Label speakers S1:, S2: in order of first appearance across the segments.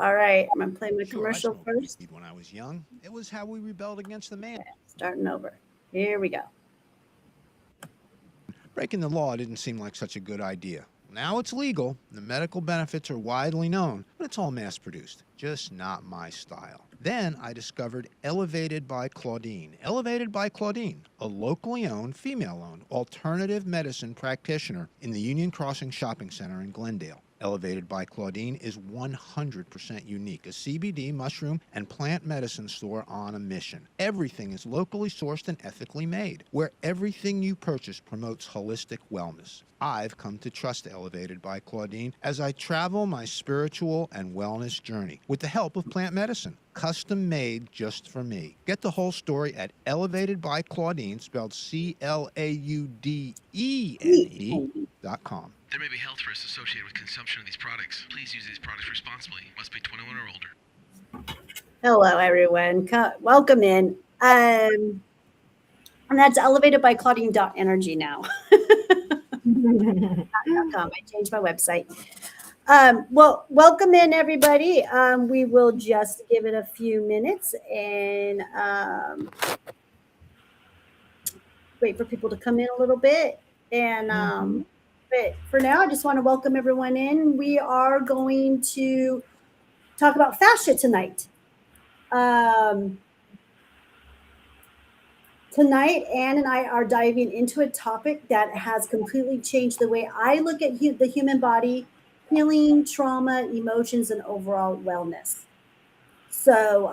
S1: All right. I'm going to play my
S2: Sure, I
S1: commercial
S2: smoked
S1: first.
S2: weed when I was young. It was how we rebelled against the man.
S1: Starting over. Here we go.
S2: Breaking the law didn't seem like such a good idea. Now it's legal, the medical benefits are widely known, but it's all mass produced. Just not my style. Then I discovered Elevated by Claudine. Elevated by Claudine, a locally owned, female owned, alternative medicine practitioner in the Union Crossing Shopping Center in Glendale. Elevated by Claudine is 100% unique, a CBD, mushroom, and plant medicine store on a mission. Everything is locally sourced and ethically made, where everything you purchase promotes holistic wellness. I've come to trust Elevated by Claudine as I travel my spiritual and wellness journey with the help of plant medicine, custom made just for me. Get the whole story at Elevated by Claudine, spelled CLAUDENE.com.
S3: There may be health risks associated with consumption of these products. Please use these products responsibly. Must be 21 or older.
S1: Hello, everyone. Welcome in. And that's elevated by Claudine.energy now. I changed my website. Well, welcome in, everybody. We will just give it a few minutes and wait for people to come in a little bit. And but for now, I just want to welcome everyone in. We are going to talk about fascia tonight. Tonight, Anne and I are diving into a topic that has completely changed the way I look at the human body, healing, trauma, emotions, and overall wellness. So,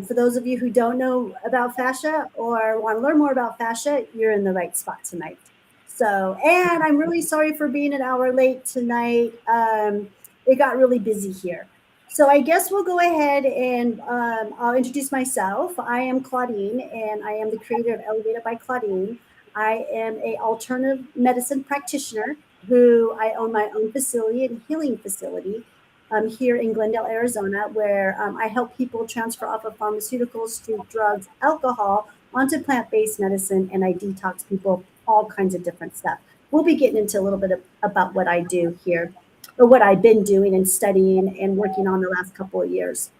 S1: for those of you who don't know about fascia or want to learn more about fascia, you're in the right spot tonight. So, and I'm really sorry for being an hour late tonight. It got really busy here. So I guess we'll go ahead and I'll introduce myself. I am Claudine, and I am the creator of Elevated by Claudine. I am a alternative medicine practitioner who I own my own facility and healing facility here in Glendale, Arizona, where I help people transfer off of pharmaceuticals, street drugs, alcohol onto plant-based medicine, and I detox people, all kinds of different stuff. We'll be getting into a little bit about what I do here, or what I've been doing and studying and working on the last couple of years.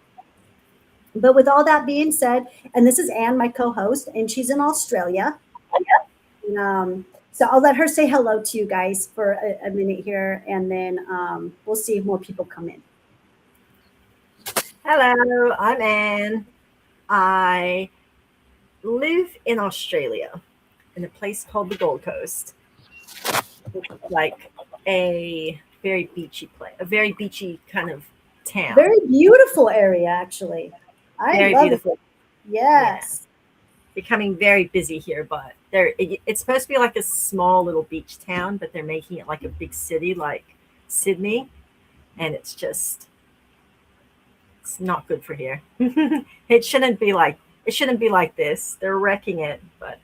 S1: But with all that being said, and this is Anne, my co-host, and she's in Australia. So I'll let her say hello to you guys for a minute here, and then we'll see if more people come in.
S4: Hello, I'm Anne. I live in Australia in a place called the Gold Coast. It's like a very beachy place, a very beachy kind of town.
S1: Very beautiful area, actually.
S4: Very beautiful.
S1: It. Yes.
S4: Yeah. Becoming very busy here, but it's supposed to be like a small little beach town, but they're making it like a big city like Sydney, and it's not good for here. It shouldn't be like this. They're wrecking it, but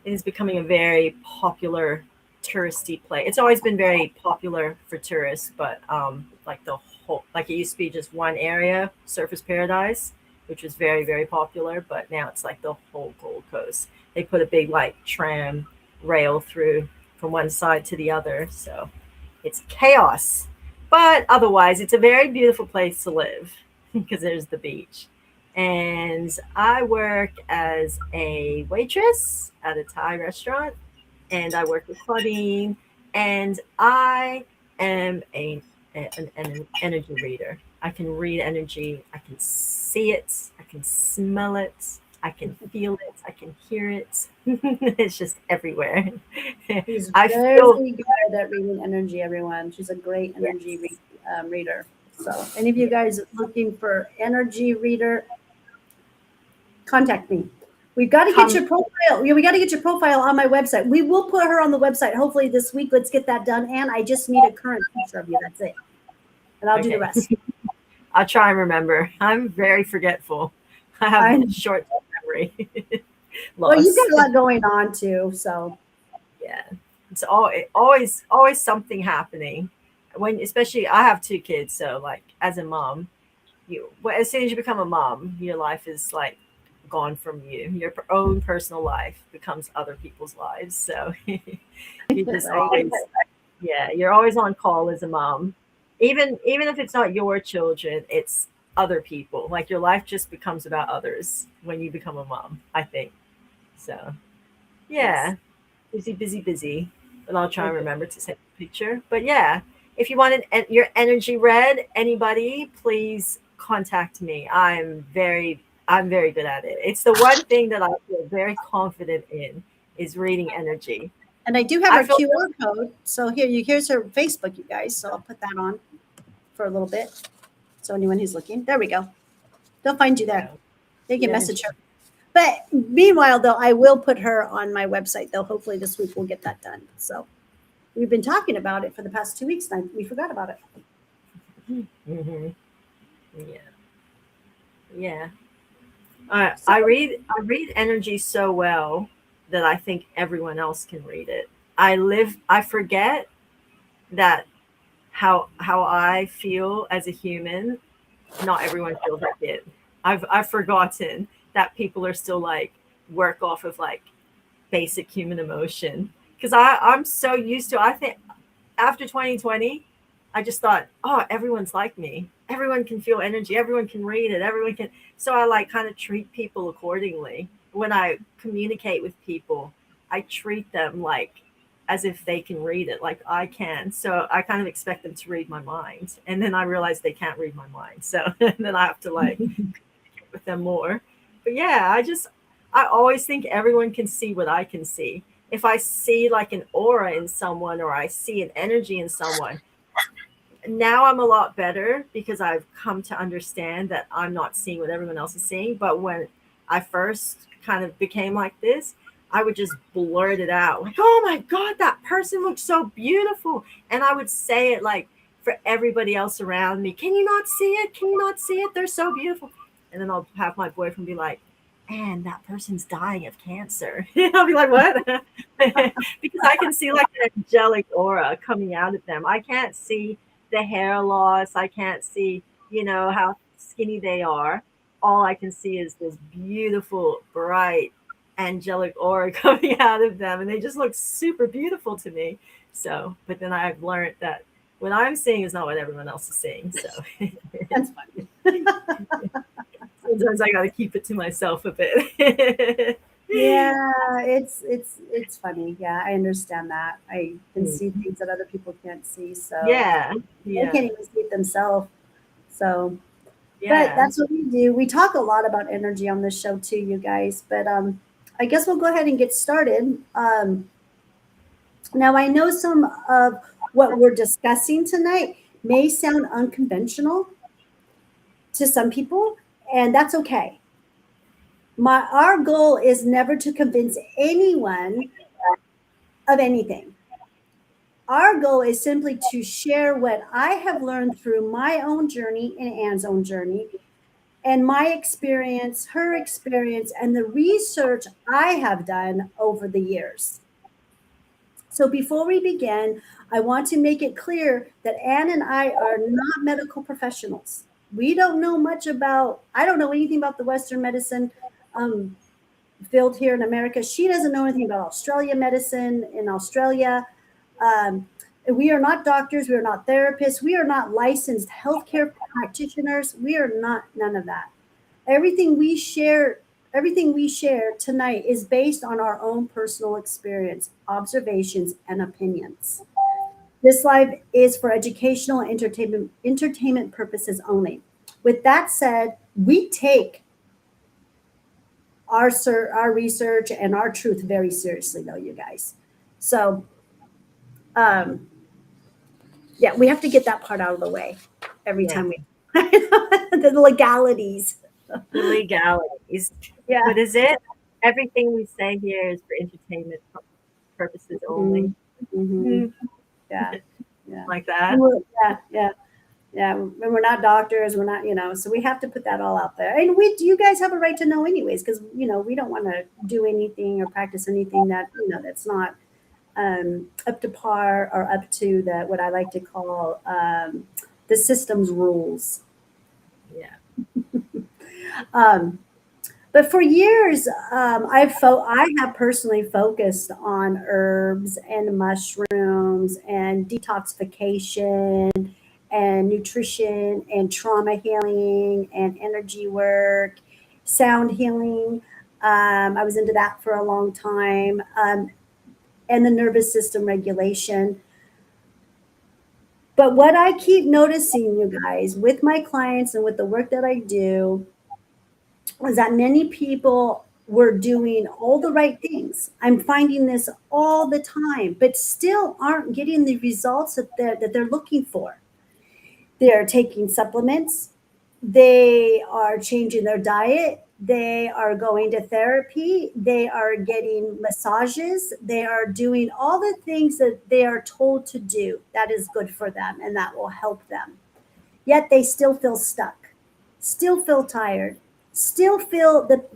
S4: it is becoming a very popular touristy place. It's always been very popular for tourists, but like it used to be just one area, Surfers Paradise, which was very, very popular, but now it's like the whole Gold Coast. They put a big like tram rail through from one side to the other, so it's chaos. But otherwise, it's a very beautiful place to live because there's the beach. And I work as a waitress at a Thai restaurant, and I work with Claudine, and I am an energy reader. I can read energy. I can see it. I can smell it. I can feel it. I can hear it. It's just everywhere.
S1: She's very good at reading energy, everyone. She's a great energy reader. So any of you guys looking for energy reader, contact me. We've got to get your profile. We got to get your profile on my website. We will put her on the website hopefully this week. Let's get that done. And I just need a current picture of you. That's it. And I'll do the rest.
S4: I'll try and remember. I'm very forgetful. I have a short memory.
S1: Well, you've got a lot going on too. So
S4: yeah, it's always something happening. Especially I have 2 kids, so like as a mom, as soon as you become a mom, your life is like gone from you. Your own personal life becomes other people's lives. So you just always, you're always on call as a mom. even if it's not your children, it's other people. Like your life just becomes about others when you become a mom, I think. So
S1: Yes.
S4: yeah, busy, busy, busy. But I'll try and
S1: Okay.
S4: remember to send a picture. But yeah, if you want your energy read, anybody, please contact me. I'm very good at it. It's the one thing that I feel very confident in is reading energy.
S1: And I do have
S4: I
S1: her
S4: feel
S1: QR code. So here's her Facebook, you guys. So I'll put that on for a little bit. So anyone who's looking, there we go. They'll find you there.
S4: yeah,
S1: They
S4: the
S1: can message
S4: energy.
S1: her. But meanwhile, though, I will put her on my website. Though hopefully this week we'll get that done. So we've been talking about it for the past 2 weeks, and we forgot about it.
S4: Hmm. Yeah, yeah.
S1: So
S4: I read energy so well that I think everyone else can read it. I forget that how I feel as a human, not everyone feels like it. I've forgotten that people are still like work off of like basic human emotion. Because I'm so used to, I think after 2020, I just thought, oh, everyone's like me. Everyone can feel energy. Everyone can read it. Everyone can. So I like kind of treat people accordingly. When I communicate with people, I treat them like as if they can read it, like I can. So I kind of expect them to read my mind. And then I realize they can't read my mind. So then I have to like with them more. But yeah, I always think everyone can see what I can see. If I see like an aura in someone or I see an energy in someone, now I'm a lot better because I've come to understand that I'm not seeing what everyone else is seeing. But when I first kind of became like this, I would just blurt it out like, oh my God, that person looks so beautiful. And I would say it like for everybody else around me, can you not see it? Can you not see it? They're so beautiful. And then I'll have my boyfriend be like, and that person's dying of cancer. I'll be like, what? Because I can see like an angelic aura coming out of them. I can't see the hair loss. I can't see, how skinny they are. All I can see is this beautiful, bright, angelic aura coming out of them. And they just look super beautiful to me. So, but then I've learned that what I'm seeing is not what everyone else is seeing. So
S1: that's funny.
S4: sometimes I got to keep it to myself a bit.
S1: Yeah, it's funny. Yeah, I understand that. I can see things that other people can't see. So
S4: Yeah,
S1: they
S4: yeah,
S1: can't even see it themselves. So, but
S4: yeah.
S1: that's what we do. We talk a lot about energy on this show too, you guys. But I guess we'll go ahead and get started. Now I know some of what we're discussing tonight may sound unconventional to some people, and that's okay. Our goal is never to convince anyone of anything. Our goal is simply to share what I have learned through my own journey and Anne's own journey, and my experience, her experience, and the research I have done over the years. So before we begin, I want to make it clear that Anne and I are not medical professionals. We don't know much about, I don't know anything about the Western medicine um, field here in America. She doesn't know anything about Australia medicine in Australia. We are not doctors. We are not therapists. We are not licensed healthcare practitioners. We are not none of that. Everything we share, everything we share tonight is based on our own personal experience, observations, and opinions. This live is for educational and entertainment purposes only. With that said, we take our research and our truth very seriously, though, you guys. So, um, yeah, we have to get that part out of the way every
S4: Yeah,
S1: time we the legalities.
S4: the legalities.
S1: Yeah.
S4: What is it? Everything we say here is for entertainment purposes only.
S1: Mhm. Mhm.
S4: Mm,
S1: Yeah. Yeah.
S4: like that.
S1: Yeah. Yeah. Yeah. And we're not doctors. We're not, so we have to put that all out there. And you guys have a right to know anyways, because, we don't want to do anything or practice anything that, that's not up to par or up to what I like to call the system's rules.
S4: Yeah.
S1: Um, but for years, I have personally focused on herbs and mushrooms and detoxification and nutrition and trauma healing and energy work, sound healing. I was into that for a long time, and the nervous system regulation. But what I keep noticing, you guys, with my clients and with the work that I do, is that many people were doing all the right things. I'm finding this all the time, but still aren't getting the results that they're looking for. They're taking supplements, they are changing their diet, they are going to therapy, they are getting massages, they are doing all the things that they are told to do that is good for them and that will help them. Yet they still feel stuck, still feel tired, still feel that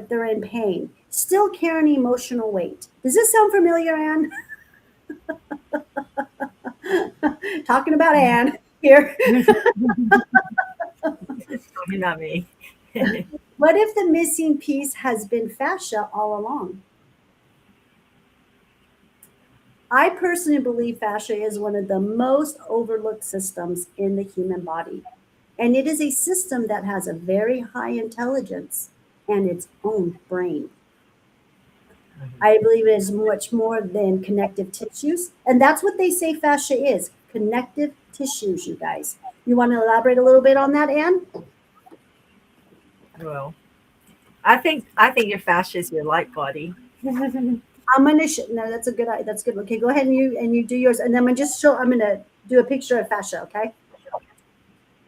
S1: they're in pain, still carrying emotional weight. Does this sound familiar, Anne? Talking about Anne here.
S4: Probably not me.
S1: What if the missing piece has been fascia all along? I personally believe fascia is one of the most overlooked systems in the human body. And it is a system that has a very high intelligence and its own brain. I believe it is much more than connective tissues. And that's what they say fascia is, connective tissues, you guys. You want to elaborate a little bit on that, Anne?
S4: Well, I think your fascia is your light body.
S1: I'm gonna no, that's a good that's good. Okay, go ahead and you do yours, and then I'm gonna do a picture of fascia. Okay.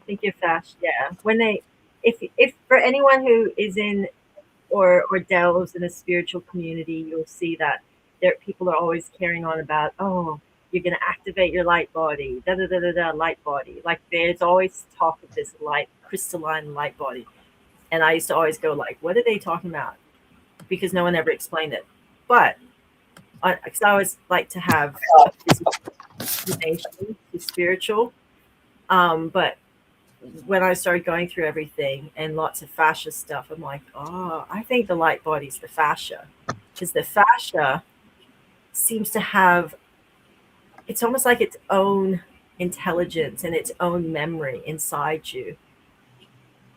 S4: Think your fascia. Yeah. When they, if for anyone who is in or delves in a spiritual community, you'll see that there people are always carrying on about, oh, you're gonna activate your light body, da da da da da, light body. Like there's always talk of this light, crystalline light body, and I used to always go like, what are they talking about? Because no one ever explained it. But because I always like to have a physical explanation to spiritual. But when I started going through everything and lots of fascia stuff, I'm like, oh, I think the light body's the fascia. Because the fascia seems to have, it's almost like its own intelligence and its own memory inside you.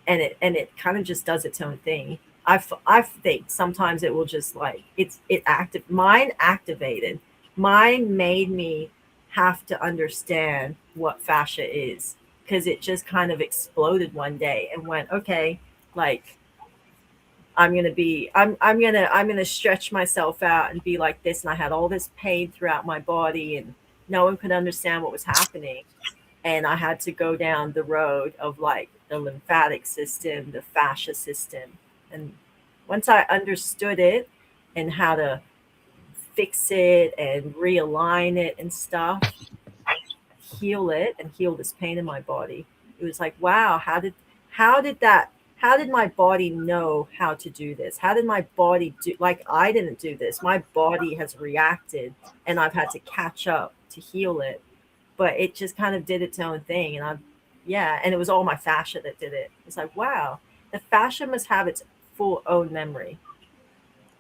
S4: And it kind of just does its own thing. I think sometimes it will just like mine activated. Mine made me have to understand what fascia is because it just kind of exploded one day and went, okay, like I'm gonna stretch myself out and be like this. And I had all this pain throughout my body and no one could understand what was happening. And I had to go down the road of like the lymphatic system, the fascia system. And once I understood it and how to fix it and realign it and stuff, heal it and heal this pain in my body, it was like, wow, how did my body know how to do this? How did my body do, like, I didn't do this. My body has reacted and I've had to catch up to heal it, but it just kind of did its own thing. And yeah, and it was all my fascia that did it. It's like, wow, the fascia must have its full own memory.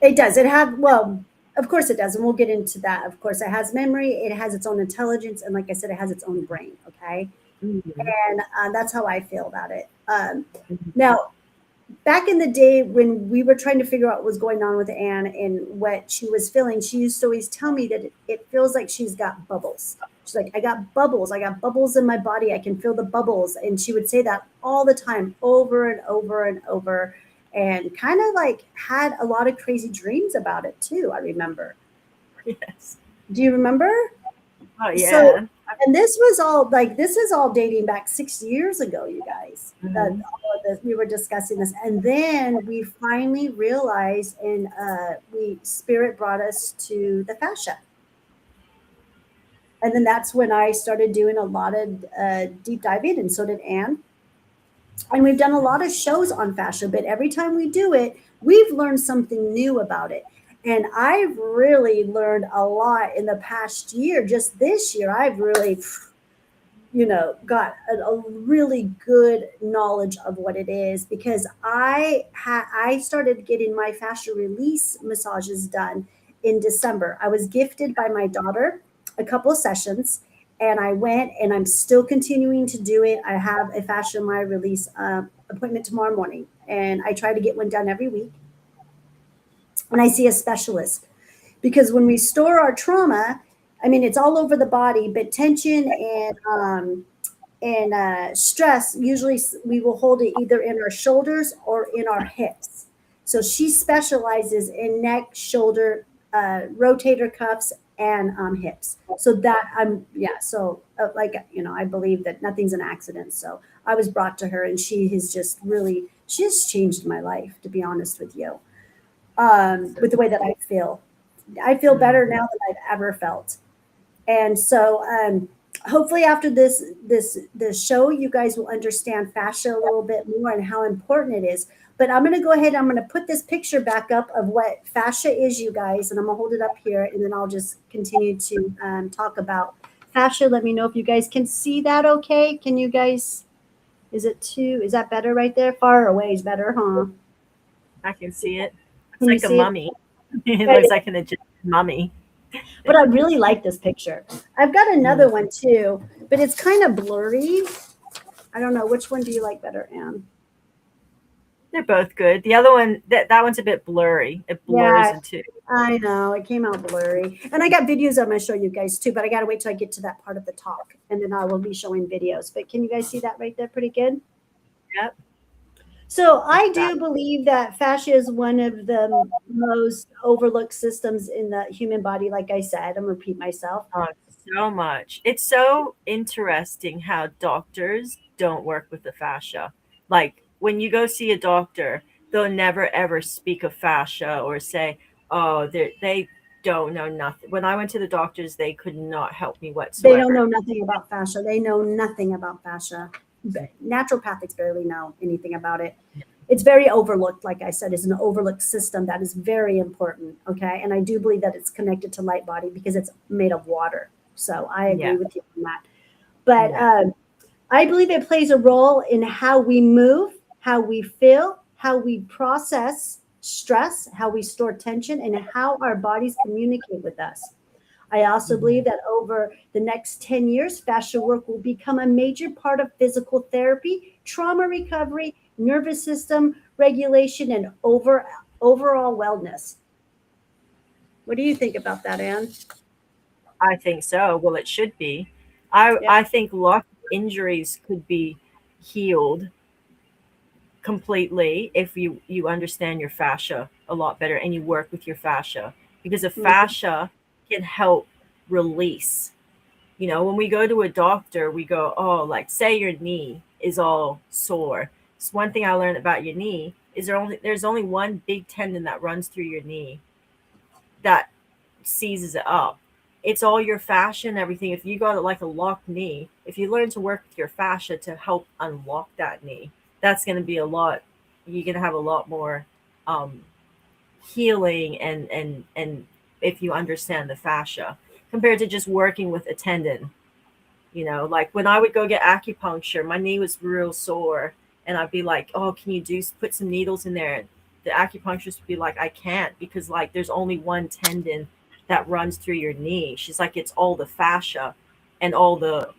S1: It does. It have well, of course it does, and we'll get into that. Of course, it has memory. It has its own intelligence, and like I said, it has its own brain. Okay,
S4: Mhm.
S1: and that's how I feel about it.
S4: Mhm.
S1: Now, back in the day when we were trying to figure out what was going on with Anne and what she was feeling, she used to always tell me that it feels like she's got bubbles. She's like, I got bubbles. I got bubbles in my body. I can feel the bubbles. And she would say that all the time, over and over and over, and kind of like had a lot of crazy dreams about it too. I remember.
S4: Yes.
S1: Do you remember?
S4: Oh
S1: So,
S4: yeah.
S1: and this was all like this is all dating back 6 years ago, you guys. That
S4: Mhm.
S1: all of this we were discussing this, and then we finally realized, and we spirit brought us to the fascia, and then that's when I started doing a lot of deep diving, and so did Anne. And we've done a lot of shows on fascia, but every time we do it, we've learned something new about it. And I've really learned a lot in the past year. Just this year, I've really got a really good knowledge of what it is because I started getting my fascia release massages done in December. I was gifted by my daughter a couple of sessions, And I went, and I'm still continuing to do it. I have a fascia my release appointment tomorrow morning, and I try to get one done every week. And I see a specialist because when we store our trauma, I mean, it's all over the body, but tension and stress, usually we will hold it either in our shoulders or in our hips. So she specializes in neck, shoulder, rotator cuffs, and hips. So that yeah. So like, I believe that nothing's an accident. So I was brought to her, and she has just really, she has changed my life, to be honest with you, with the way that I feel. I feel better now than I've ever felt. And so hopefully after this show, you guys will understand fascia a little bit more and how important it is. But I'm going to go ahead and I'm going to put this picture back up of what fascia is, you guys, and I'm going to hold it up here, and then I'll just continue to talk about fascia. Let me know if you guys can see that okay. Can you guys, is that better right there? Far away is better, huh?
S4: I can see it. It's
S1: Can you
S4: like a
S1: see it?
S4: mummy. It looks like an Egyptian mummy.
S1: But I really like this picture. I've got another one too, but it's kind of blurry. I don't know, which one do you like better, Anne?
S4: They're both good. The other one, that one's a bit blurry. It blurs
S1: Yeah,
S4: into.
S1: I know it came out blurry, and I got videos I'm going to show you guys too. But I got to wait till I get to that part of the talk, and then I will be showing videos. But can you guys see that right there? Pretty good.
S4: Yep.
S1: So I do believe that fascia is one of the most overlooked systems in the human body. Like I said, I'm gonna repeat myself.
S4: Oh, so much. It's so interesting how doctors don't work with the fascia. Like when you go see a doctor, they'll never ever speak of fascia or say, "Oh, they don't know nothing." When I went to the doctors, they could not help me
S1: They don't know
S4: whatsoever.
S1: nothing about fascia. They know nothing about fascia. Naturopathics barely know anything about it. It's very overlooked. Like I said, it's an overlooked system that is very important. Okay. And I do believe that it's connected to light body because it's made of water. So I agree
S4: Yeah.
S1: with you on that. But
S4: Yeah.
S1: I believe it plays a role in how we move, how we feel, how we process stress, how we store tension, and how our bodies communicate with us. I also believe that over the next 10 years, fascia work will become a major part of physical therapy, trauma recovery, nervous system regulation, and overall wellness. What do you think about that, Anne?
S4: I think so. Well, it should be.
S1: Yeah.
S4: I think a lot of injuries could be healed completely if you understand your fascia a lot better and you work with your fascia, because the
S1: Mhm.
S4: fascia can help release. When we go to a doctor, we go, oh, like say your knee is all sore. So one thing I learned about your knee is there's only one big tendon that runs through your knee that seizes it up. It's all your fascia and everything. If you got like a locked knee, if you learn to work with your fascia to help unlock that knee, that's going to be a lot. You're going to have a lot more um, healing and if you understand the fascia compared to just working with a tendon. Like when I would go get acupuncture, my knee was real sore, and I'd be like, "Oh, can you put some needles in there?" The acupuncturist would be like, "I can't because like there's only one tendon that runs through your knee." She's like, "It's all the fascia and all the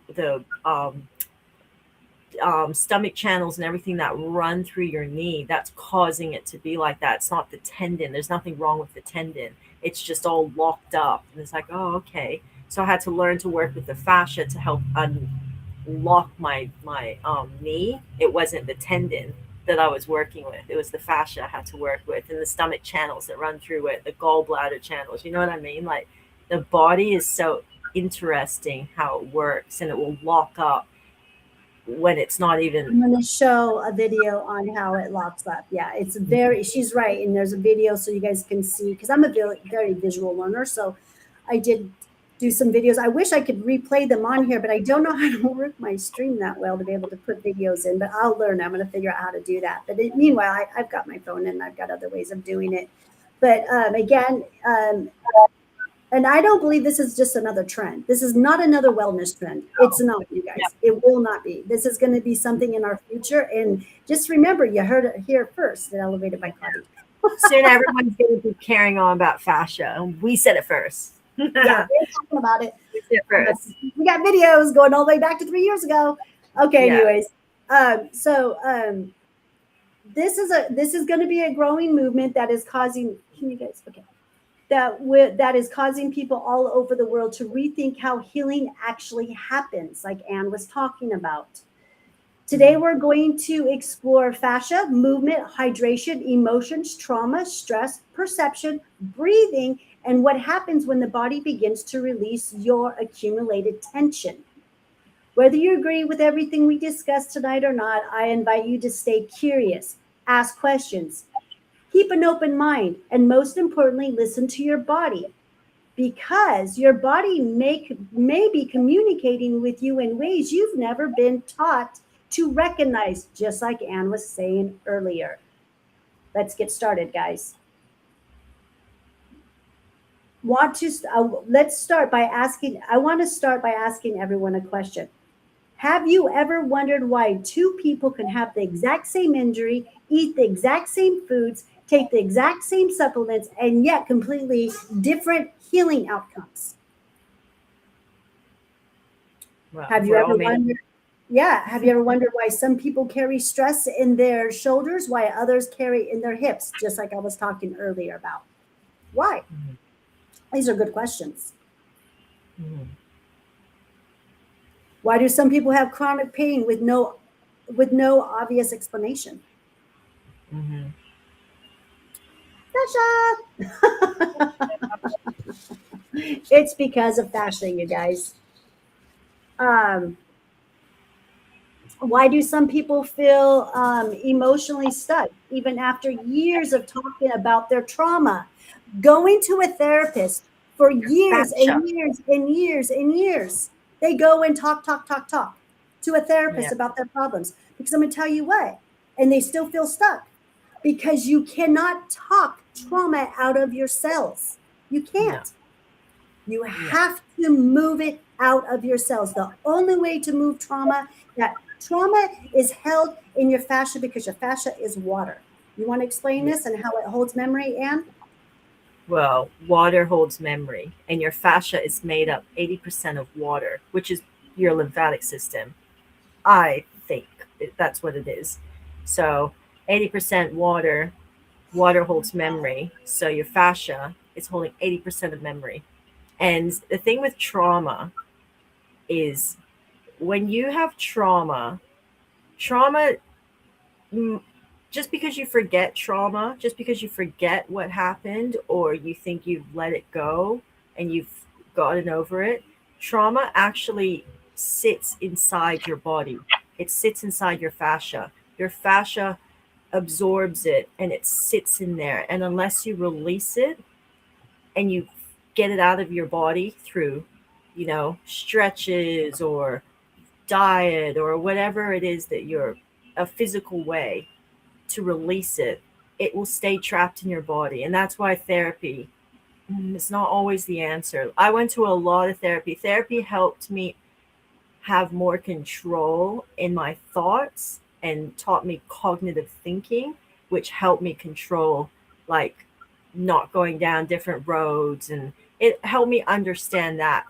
S4: stomach channels and everything that run through your knee that's causing it to be like that. It's not the tendon. There's nothing wrong with the tendon. It's just all locked up." And it's like, "Oh, okay." So I had to learn to work with the fascia to help unlock my knee. It wasn't the tendon that I was working with. It was the fascia I had to work with, and the stomach channels that run through it, the gallbladder channels. You know what I mean? Like the body is so interesting how it works, and it will lock up when it's not even.
S1: I'm going to show a video on how it locks up. Yeah, it's she's right. And there's a video so you guys can see, because I'm a very visual learner. So I did do some videos. I wish I could replay them on here, but I don't know how to work my stream that well to be able to put videos in, but I'll learn. I'm going to figure out how to do that. But meanwhile, I've got my phone and I've got other ways of doing it. But again, and I don't believe this is just another trend. This is not another wellness trend. It's not, you guys. It will not be. This is going to be something in our future. And just remember, you heard it here first at Elevated by Claudia.
S4: Soon everyone's going to be carrying on about fascia, and we said it first.
S1: Yeah, we're talking about it.
S4: First.
S1: We got videos going all the way back to 3 years ago. Okay,
S4: Yeah.
S1: anyways, so this is going to be a growing movement that is causing. Can you guys? Okay, that is causing people all over the world to rethink how healing actually happens, like Anne was talking about. Today, we're going to explore fascia, movement, hydration, emotions, trauma, stress, perception, breathing, and what happens when the body begins to release your accumulated tension. Whether you agree with everything we discussed tonight or not, I invite you to stay curious, ask questions, keep an open mind, and most importantly, listen to your body, because your body may be communicating with you in ways you've never been taught to recognize, just like Anne was saying earlier. Let's get started, guys. Let's start by asking. I want to start by asking everyone a question. Have you ever wondered why two people can have the exact same injury, eat the exact same foods, take the exact same supplements, and yet completely different healing outcomes?
S4: Well,
S1: Have you
S4: we're
S1: ever
S4: all made of
S1: wondered? Yeah, have you ever wondered why some people carry stress in their shoulders, why others carry in their hips, just like I was talking earlier about? Why?
S4: Mhm.
S1: These are good questions.
S4: Mhm.
S1: Why do some people have chronic pain with no obvious explanation?
S4: Mhm.
S1: Fascia. It's because of fascia, you guys. Um, why do some people feel emotionally stuck even after years of talking about their trauma? Going to a therapist for years
S4: Fascia.
S1: and years and years and years. They go and talk to a
S4: Yeah.
S1: therapist about their problems. Because I'm going to tell you what, and they still feel stuck because you cannot talk trauma out of your cells. You
S4: No.
S1: can't. You
S4: No.
S1: have to move it out of your cells. The only way to move that trauma is held in your fascia because your fascia is water. You want to explain
S4: Yeah.
S1: this and how it holds memory, Anne?
S4: Well, water holds memory, and your fascia is made up 80% of water, which is your lymphatic system. I think that's what it is. So, 80% water, water holds memory. So, your fascia is holding 80% of memory. And the thing with trauma is when you have trauma, mm, just because you forget trauma, just because you forget what happened, or you think you've let it go and you've gotten over it, trauma actually sits inside your body. It sits inside your fascia. Your fascia absorbs it and it sits in there. And unless you release it and you get it out of your body through, stretches or diet or whatever it is that you're a physical way to release it, it will stay trapped in your body. And that's why therapy is not always the answer. I went to a lot of therapy. Therapy helped me have more control in my thoughts and taught me cognitive thinking, which helped me control, like, not going down different roads. And it helped me understand that.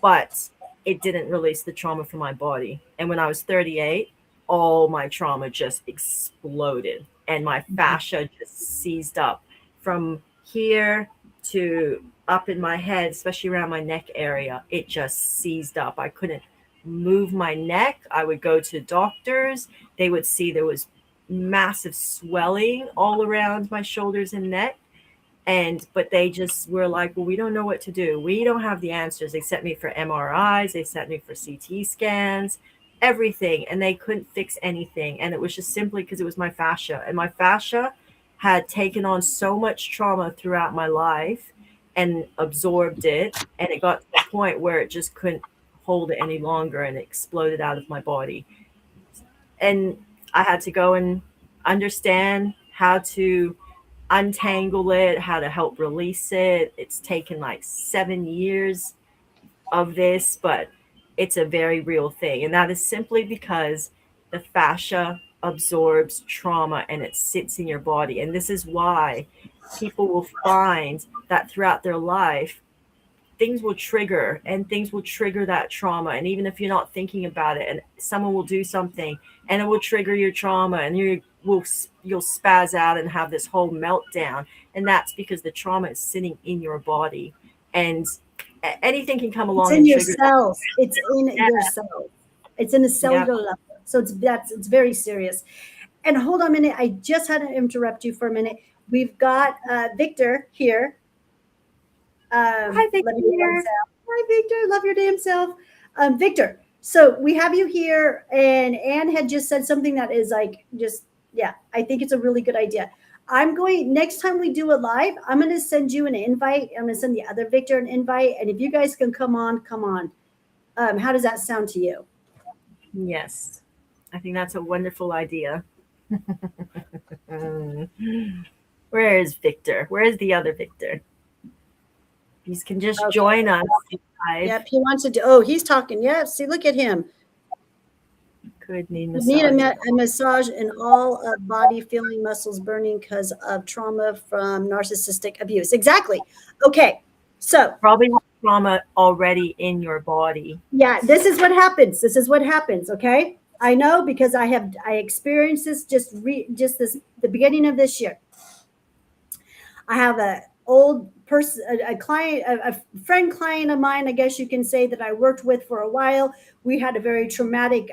S4: But it didn't release the trauma from my body. And when I was 38, all my trauma just exploded and my fascia just seized up from here to up in my head, especially around my neck area. It just seized up. I couldn't move my neck. I would go to doctors. They would see there was massive swelling all around my shoulders and neck. But they just were like, well, we don't know what to do. We don't have the answers. They sent me for MRIs, they sent me for CT scans, everything, and they couldn't fix anything. And it was just simply because it was my fascia. And my fascia had taken on so much trauma throughout my life and absorbed it. And it got to the point where it just couldn't hold it any longer and it exploded out of my body. And I had to go and understand how to untangle it, how to help release it. It's taken like 7 years of this, but it's a very real thing. And that is simply because the fascia absorbs trauma and it sits in your body. And this is why people will find that throughout their life, things will trigger, and things will trigger that trauma. And even if you're not thinking about it, and someone will do something and it will trigger your trauma, and you'll spaz out and have this whole meltdown. And that's because the trauma is sitting in your body, and anything can come
S1: It's
S4: along
S1: in
S4: and
S1: your
S4: trigger that.
S1: cells. It's in
S4: Yeah,
S1: your cells. It's in the
S4: yeah.
S1: cellular level. So it's very serious. And hold on a minute. I just had to interrupt you for a minute. We've got Victor here.
S4: Hi,
S1: Let me get one
S4: Victor.
S1: sound. Hi, Victor. Love your damn self. Victor, so we have you here, and Anne had just said something that is like just, yeah, I think it's a really good idea. I'm going, next time we do it live, I'm going to send you an invite. I'm going to send the other Victor an invite. And if you guys can come on, come on. How does that sound to you?
S4: Yes, I think that's a wonderful idea. Where is Victor? Where is the other Victor? You can just
S1: Okay.
S4: join us live.
S1: Yep, he wants to do, oh, he's talking. Yeah, see, look at him.
S4: Could need
S1: You need
S4: massage.
S1: a massage in all body, feeling muscles burning because of trauma from narcissistic abuse. Exactly. Okay. So,
S4: Probably have trauma already in your body.
S1: yeah, this is what happens. This is what happens. Okay. I know because I experienced this just this, the beginning of this year. I have a old person, a client, a friend client of mine, I guess you can say, that I worked with for a while. We had a very traumatic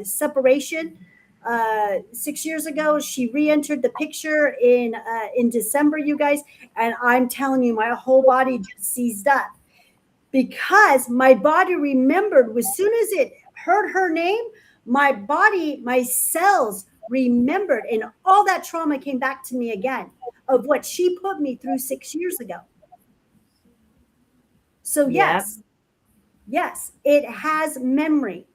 S1: separation 6 years ago. She re-entered the picture in December, you guys, and I'm telling you, my whole body just seized up because my body remembered as soon as it heard her name, my body, my cells remembered, and all that trauma came back to me again of what she put me through 6 years ago. So
S4: Yep,
S1: yes, it has memory.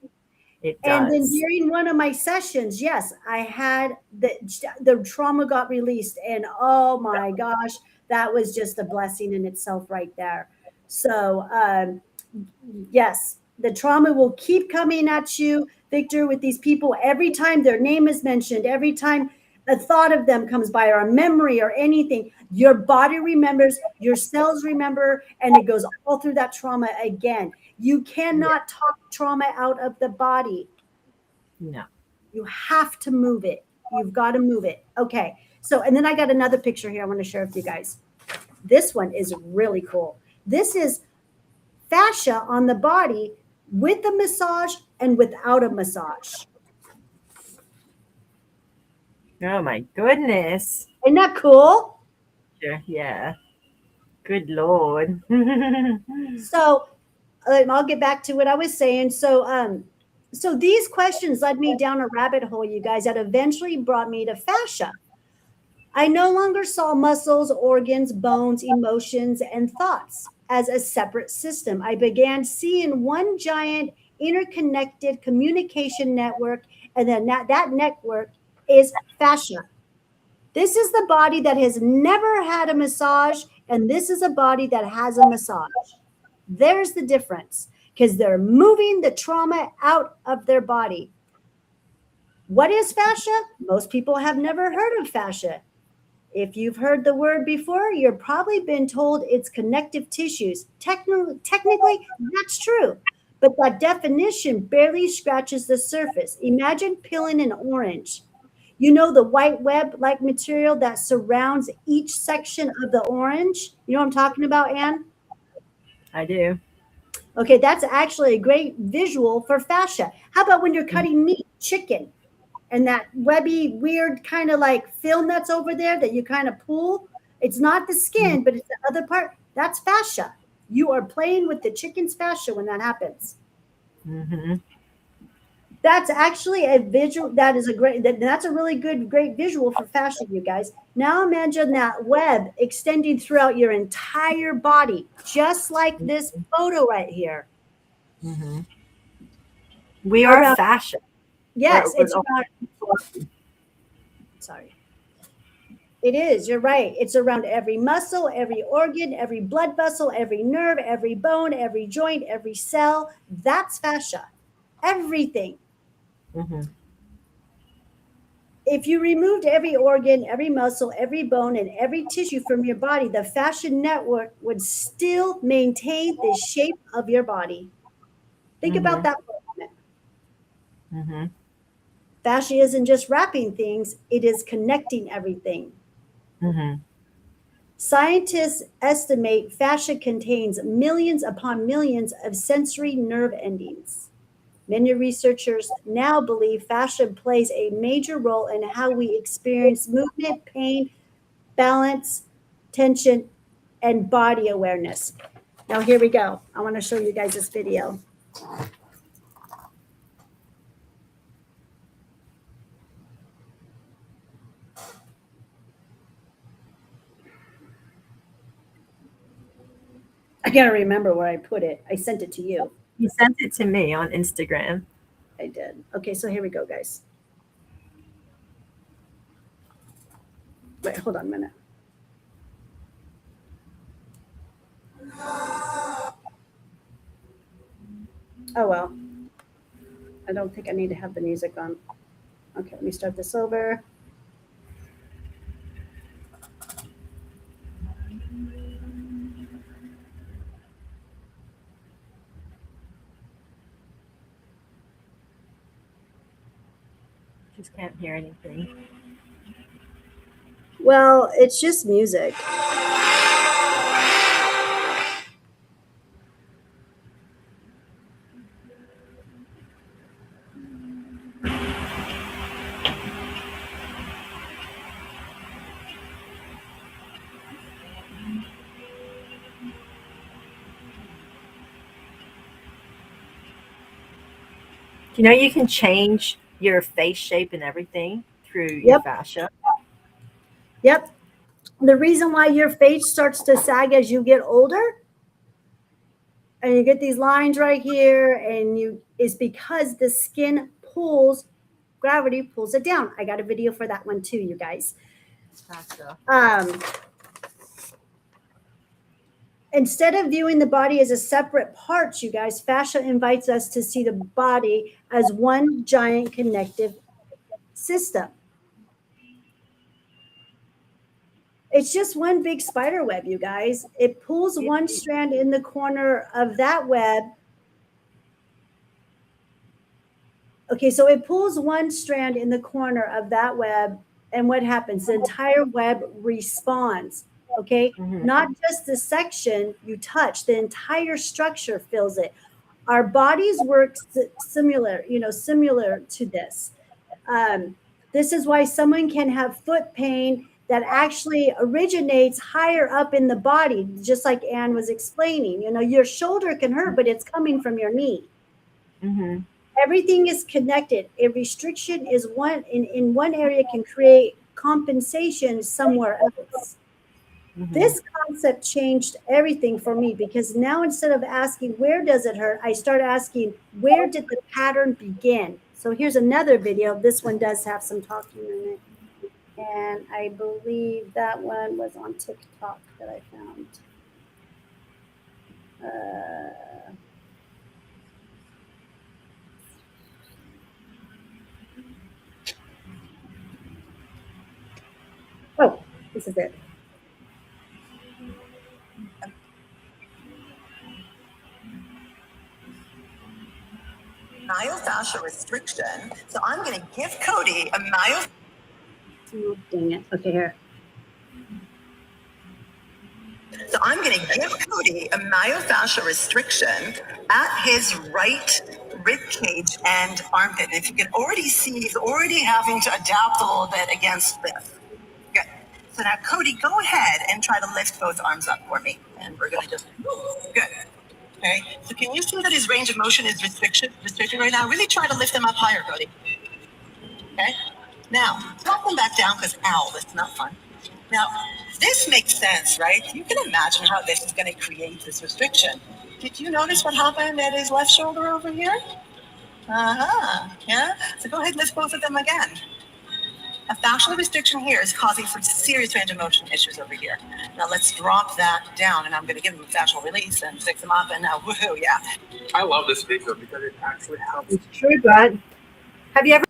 S4: it
S1: And then
S4: does.
S1: during one of my sessions, yes, I had the trauma got released, and oh my gosh, that was just a blessing in itself right there. So yes, the trauma will keep coming at you, Victor, with these people. Every time their name is mentioned, every time a thought of them comes by, or a memory or anything, your body remembers, your cells remember, and it goes all through that trauma again. You
S4: Yeah.
S1: cannot talk trauma out of the body.
S4: No.
S1: You have to move it. You've got to move it. Okay. So, and then I got another picture here I want to share with you guys. This one is really cool. This is fascia on the body with a massage and without a massage.
S4: Oh my goodness.
S1: Isn't that cool?
S4: Yeah. Good Lord.
S1: So I'll get back to what I was saying. So these questions led me down a rabbit hole, you guys, that eventually brought me to fascia. I no longer saw muscles, organs, bones, emotions, and thoughts as a separate system. I began seeing one giant interconnected communication network, and then that network is fascia. This is the body that has never had a massage, and this is a body that has a massage. There's the difference because they're moving the trauma out of their body. What is fascia? Most people have never heard of fascia. If you've heard the word before, you've probably been told it's connective tissues. Technically, that's true, but that definition barely scratches the surface. Imagine peeling an orange. You know the white web-like material that surrounds each section of the orange? You know what I'm talking about, Anne?
S4: I do.
S1: Okay, that's actually a great visual for fascia. How about when you're cutting meat, chicken, and that webby, weird kind of like film that's over there that you kind of pull? It's not the skin, but it's the other part. That's fascia. You are playing with the chicken's fascia when that happens.
S4: Mm-hmm.
S1: That's actually a visual. That's a really great visual for fascia, you guys. Now imagine that web extending throughout your entire body, just like this photo right here.
S4: Mm-hmm. We are
S1: Around,
S4: fashion.
S1: yes, it's around, sorry. It is, you're right. It's around every muscle, every organ, every blood vessel, every nerve, every bone, every joint, every cell. That's fascia. Everything.
S4: Mm-hmm.
S1: if you removed every organ, every muscle, every bone, and every tissue from your body, the fascia network would still maintain the shape of your body. Think about that for a moment.
S4: Mm-hmm.
S1: Fascia isn't just wrapping things, it is connecting everything.
S4: Mm-hmm.
S1: Scientists estimate fascia contains millions upon millions of sensory nerve endings. Many researchers now believe fascia plays a major role in how we experience movement, pain, balance, tension, and body awareness. Now, here we go. I want to show you guys this video. I gotta remember where I put it. I sent it to you.
S4: You sent it to me on Instagram.
S1: I did. Okay, so here we go, guys. Wait, hold on a minute. Oh, well. I don't think I need to have the music on. Okay, let me start this over.
S4: Just can't hear anything.
S1: Well, it's just music.
S4: You know, you can change your face shape and everything through your
S1: Yep,
S4: fascia.
S1: yep. The reason why your face starts to sag as you get older and you get these lines right here and you is because the skin pulls, gravity pulls it down. I got a video for that one too, you guys.
S4: Fascia.
S1: Instead of viewing the body as a separate part, you guys, fascia invites us to see the body as one giant connective system. It's just one big spider web, you guys. It pulls one strand in the corner of that web. Okay, so it pulls one strand in the corner of that web, and what happens? The entire web responds. Okay,
S4: Mm-hmm.
S1: not just the section you touch, the entire structure fills it. Our bodies work similar, similar to this. This is why someone can have foot pain that actually originates higher up in the body, just like Anne was explaining. Your shoulder can hurt, but it's coming from your knee.
S4: Mm-hmm.
S1: Everything is connected. A restriction is one in one area can create compensation somewhere else.
S4: Mm-hmm.
S1: This concept changed everything for me because now instead of asking where does it hurt, I start asking where did the pattern begin. So here's another video. This one does have some talking in it, and I believe that one was on TikTok that I found. Oh, this is it.
S5: Myofascial restriction. So I'm going to give Cody a myofascial.
S1: Oh, dang it. Okay, here.
S5: So I'm going to give Cody a myofascial restriction at his right rib cage and armpit. And if you can already see, he's already having to adapt a little bit against this. Good. So now, Cody, go ahead and try to lift both arms up for me. And we're going to just, good. Okay. So can you see that his range of motion is restricted right now? Really try to lift them up higher, Cody. Okay. Now, drop them back down because, ow, that's not fun. Now, this makes sense, right? You can imagine how this is going to create this restriction. Did you notice what happened at his left shoulder over here? Uh-huh. Yeah? So go ahead and lift both of them again. A fascial restriction here is causing some serious range of motion issues over here. Now let's drop that down, and I'm going to give him a fascial release and fix him up, and now, woohoo, yeah.
S6: I love this video because it actually helps.
S4: It's true, but have you ever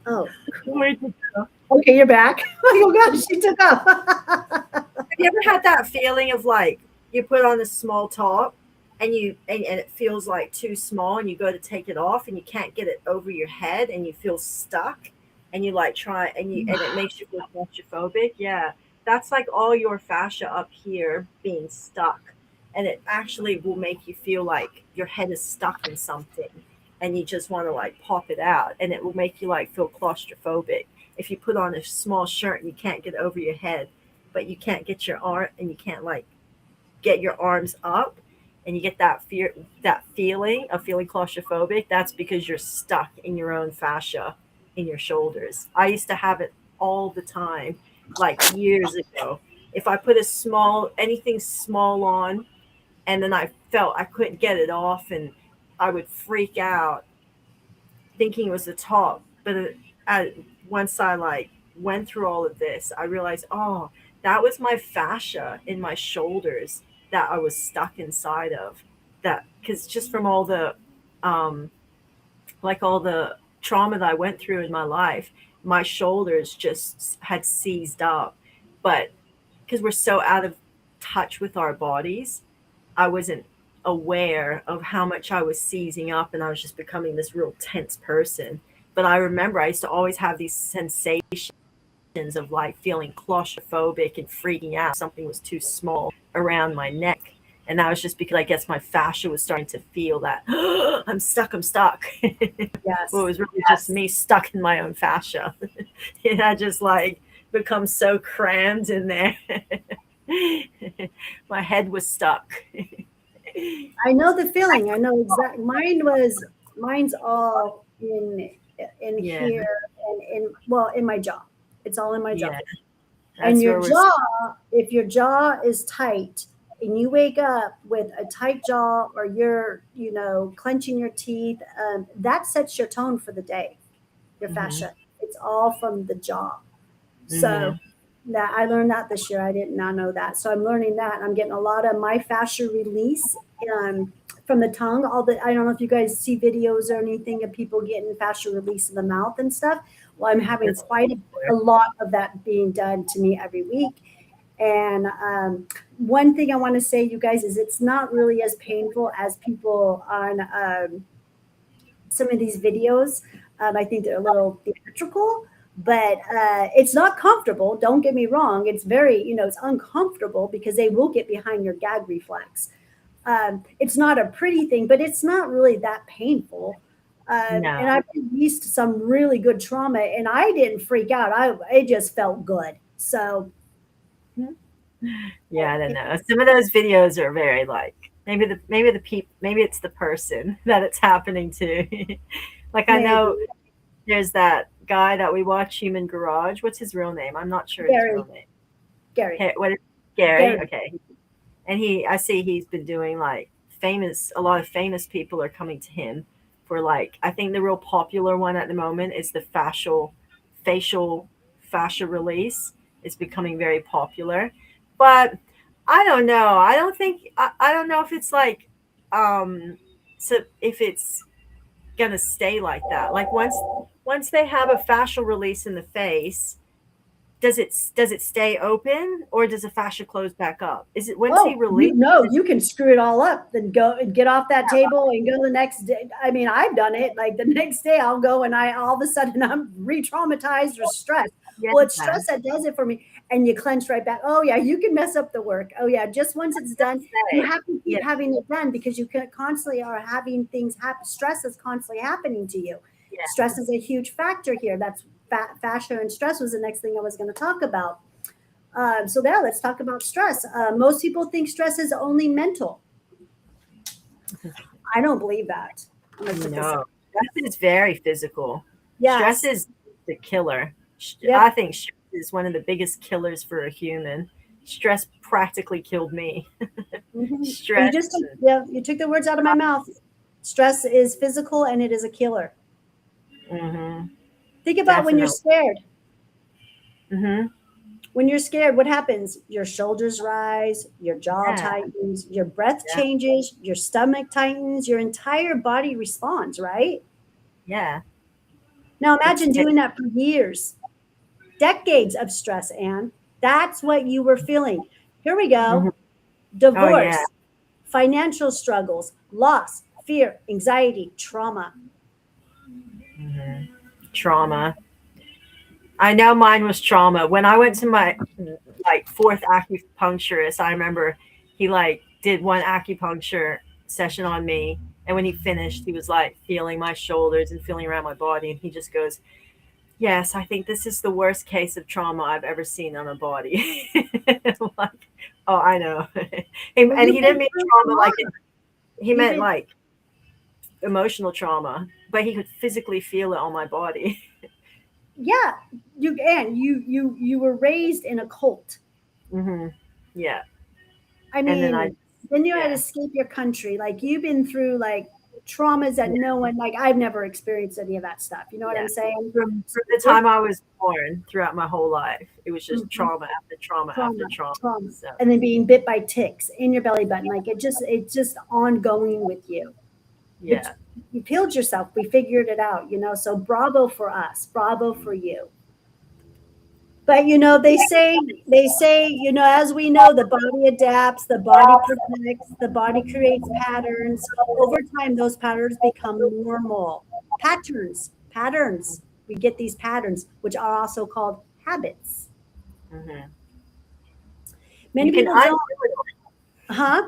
S1: Oh,
S4: Where'd you go?
S1: okay, you're back. Oh gosh, she took off.
S4: Have you ever had that feeling of like you put on a small top and and it feels like too small and you go to take it off and you can't get it over your head and you feel stuck and you like try and it makes you feel claustrophobic? Yeah. That's like all your fascia up here being stuck. And it actually will make you feel like your head is stuck in something and you just want to like pop it out and it will make you like feel claustrophobic. If you put on a small shirt and you can't get it over your head, but you can't get your arm and you can't like get your arms up and you get that fear, that feeling of feeling claustrophobic, that's because you're stuck in your own fascia in your shoulders. I used to have it all the time, like years ago. If I put a small anything small on and then I felt I couldn't get it off and I would freak out thinking it was the top. But once I like went through all of this, I realized, oh, that was my fascia in my shoulders that I was stuck inside of. That because just from all the, um, like all the trauma that I went through in my life, my shoulders just had seized up. But because we're so out of touch with our bodies, I wasn't aware of how much I was seizing up and I was just becoming this real tense person. But I remember I used to always have these sensations of like feeling claustrophobic and freaking out. Something was too small around my neck. And that was just because I guess my fascia was starting to feel that I'm stuck, I'm stuck.
S1: Yes.
S4: Well, it was really just me stuck in my own fascia. And I just like become so crammed in there. My head was stuck.
S1: I know the feeling. I know exactly. Mine's all in
S4: Yeah,
S1: here and in my jaw. It's all in my jaw.
S4: yeah.
S1: And
S4: That's
S1: your
S4: where we're.
S1: jaw, if your jaw is tight and you wake up with a tight jaw or you're, clenching your teeth, that sets your tone for the day, your
S4: Mhm,
S1: fascia. It's all from the jaw. So
S4: mhm.
S1: that I learned that this year. I did not know that. So I'm learning that. I'm getting a lot of my fascia release from the tongue. I don't know if you guys see videos or anything of people getting fascia release in the mouth and stuff. Well, I'm having
S4: That's
S1: quite a lot of that being done to me every week. And one thing I want to say, you guys, is it's not really as painful as people on some of these videos. I think they're a little theatrical, but it's not comfortable. Don't get me wrong. It's very, it's uncomfortable because they will get behind your gag reflex. It's not a pretty thing, but it's not really that painful. And
S4: no.
S1: I've released some really good trauma, and I didn't freak out. It just felt good. So
S4: Yeah, I don't know. Some of those videos are very like maybe it's the person that it's happening to. Like I
S1: maybe
S4: know there's that guy that we watch, Human Garage. What's his real name? I'm not sure his real
S1: Gary,
S4: name.
S1: Gary,
S4: What is Gary?
S1: Gary.
S4: Okay. And I see he's been doing like a lot of famous people are coming to him for like, I think the real popular one at the moment is the facial fascia release. It's becoming very popular. But I don't know. I don't know if it's like, so if it's gonna stay like that. Like once they have a fascial release in the face, does it stay open or does the fascia close back up? Is it once he
S1: Oh,
S4: releases it?
S1: you can screw it all up, then go and get off that table and go the next day. I mean, I've done it. Like the next day, I'll go and all of a sudden I'm re-traumatized or stressed.
S4: Yeah.
S1: Well, it's stress that does it for me. And you clench right back. Oh yeah, you can mess up the work. Oh yeah, just once it's done, you
S4: Say,
S1: have to
S4: yeah,
S1: keep having it done because you can constantly are having things happen. Stress is constantly happening to you.
S4: yeah.
S1: Stress is a huge factor here. That's fascia and stress was the next thing I was going to talk about. So there, let's talk about stress. Most people think stress is only mental. I don't believe that. I'm gonna put this.
S4: No, stress is very physical. Stress
S1: Yes.
S4: is the killer. I
S1: Yep.
S4: think stress is one of the biggest killers for a human. Stress practically killed me.
S1: You
S4: Stress.
S1: just you took the words out of my mouth. Stress is physical and it is a killer.
S4: Mm-hmm,
S1: Think about when you're
S4: definitely.
S1: scared.
S4: Mm-hmm.
S1: When you're scared, what happens? Your shoulders rise, your jaw
S4: Yeah,
S1: tightens, your breath
S4: yeah,
S1: changes, your stomach tightens, your entire body responds, right?
S4: yeah.
S1: Now imagine doing that for years, decades of stress, Anne. That's what you were feeling. Here we
S4: Mhm.
S1: go.
S4: Oh yeah.
S1: Divorce, financial struggles, loss, fear, anxiety, trauma.
S4: Mhm. Trauma. I know mine was trauma. When I went to my like fourth acupuncturist, I remember he like did one acupuncture session on me, and when he finished, he was like feeling my shoulders and feeling around my body, and he just goes, "Yes, I think this is the worst case of trauma I've ever seen on a body." I'm like, oh, I know.
S1: Well,
S4: And
S1: you've
S4: he
S1: been
S4: didn't mean
S1: through a
S4: trauma
S1: lot.
S4: like he
S1: You've
S4: meant
S1: been,
S4: like emotional trauma, but he could physically feel it on my body.
S1: yeah. You were raised in a cult.
S4: Hmm. Yeah.
S1: I
S4: And then I,
S1: mean, then you had to
S4: yeah.
S1: escape your country. Like you've been through like traumas that
S4: Yeah.
S1: no one, like I've never experienced any of that stuff. You know what
S4: Yeah.
S1: I'm saying?
S4: From the
S1: We're
S4: time I was born throughout my whole life, it was just
S1: mhm,
S4: trauma after trauma after
S1: trauma,
S4: trauma.
S1: trauma,
S4: So
S1: and then being bit by ticks in your belly button. Like it's just ongoing with you. But
S4: yeah.
S1: you healed yourself. We figured it out. So bravo for us. Bravo for you. But they say, as we know, the body adapts, the body protects, the body creates patterns. Over time, those patterns become normal. Patterns. We get these patterns, which are also called habits.
S4: Hmm.
S1: Many
S4: You can
S1: people
S4: undo
S1: don't,
S4: it all.
S1: huh?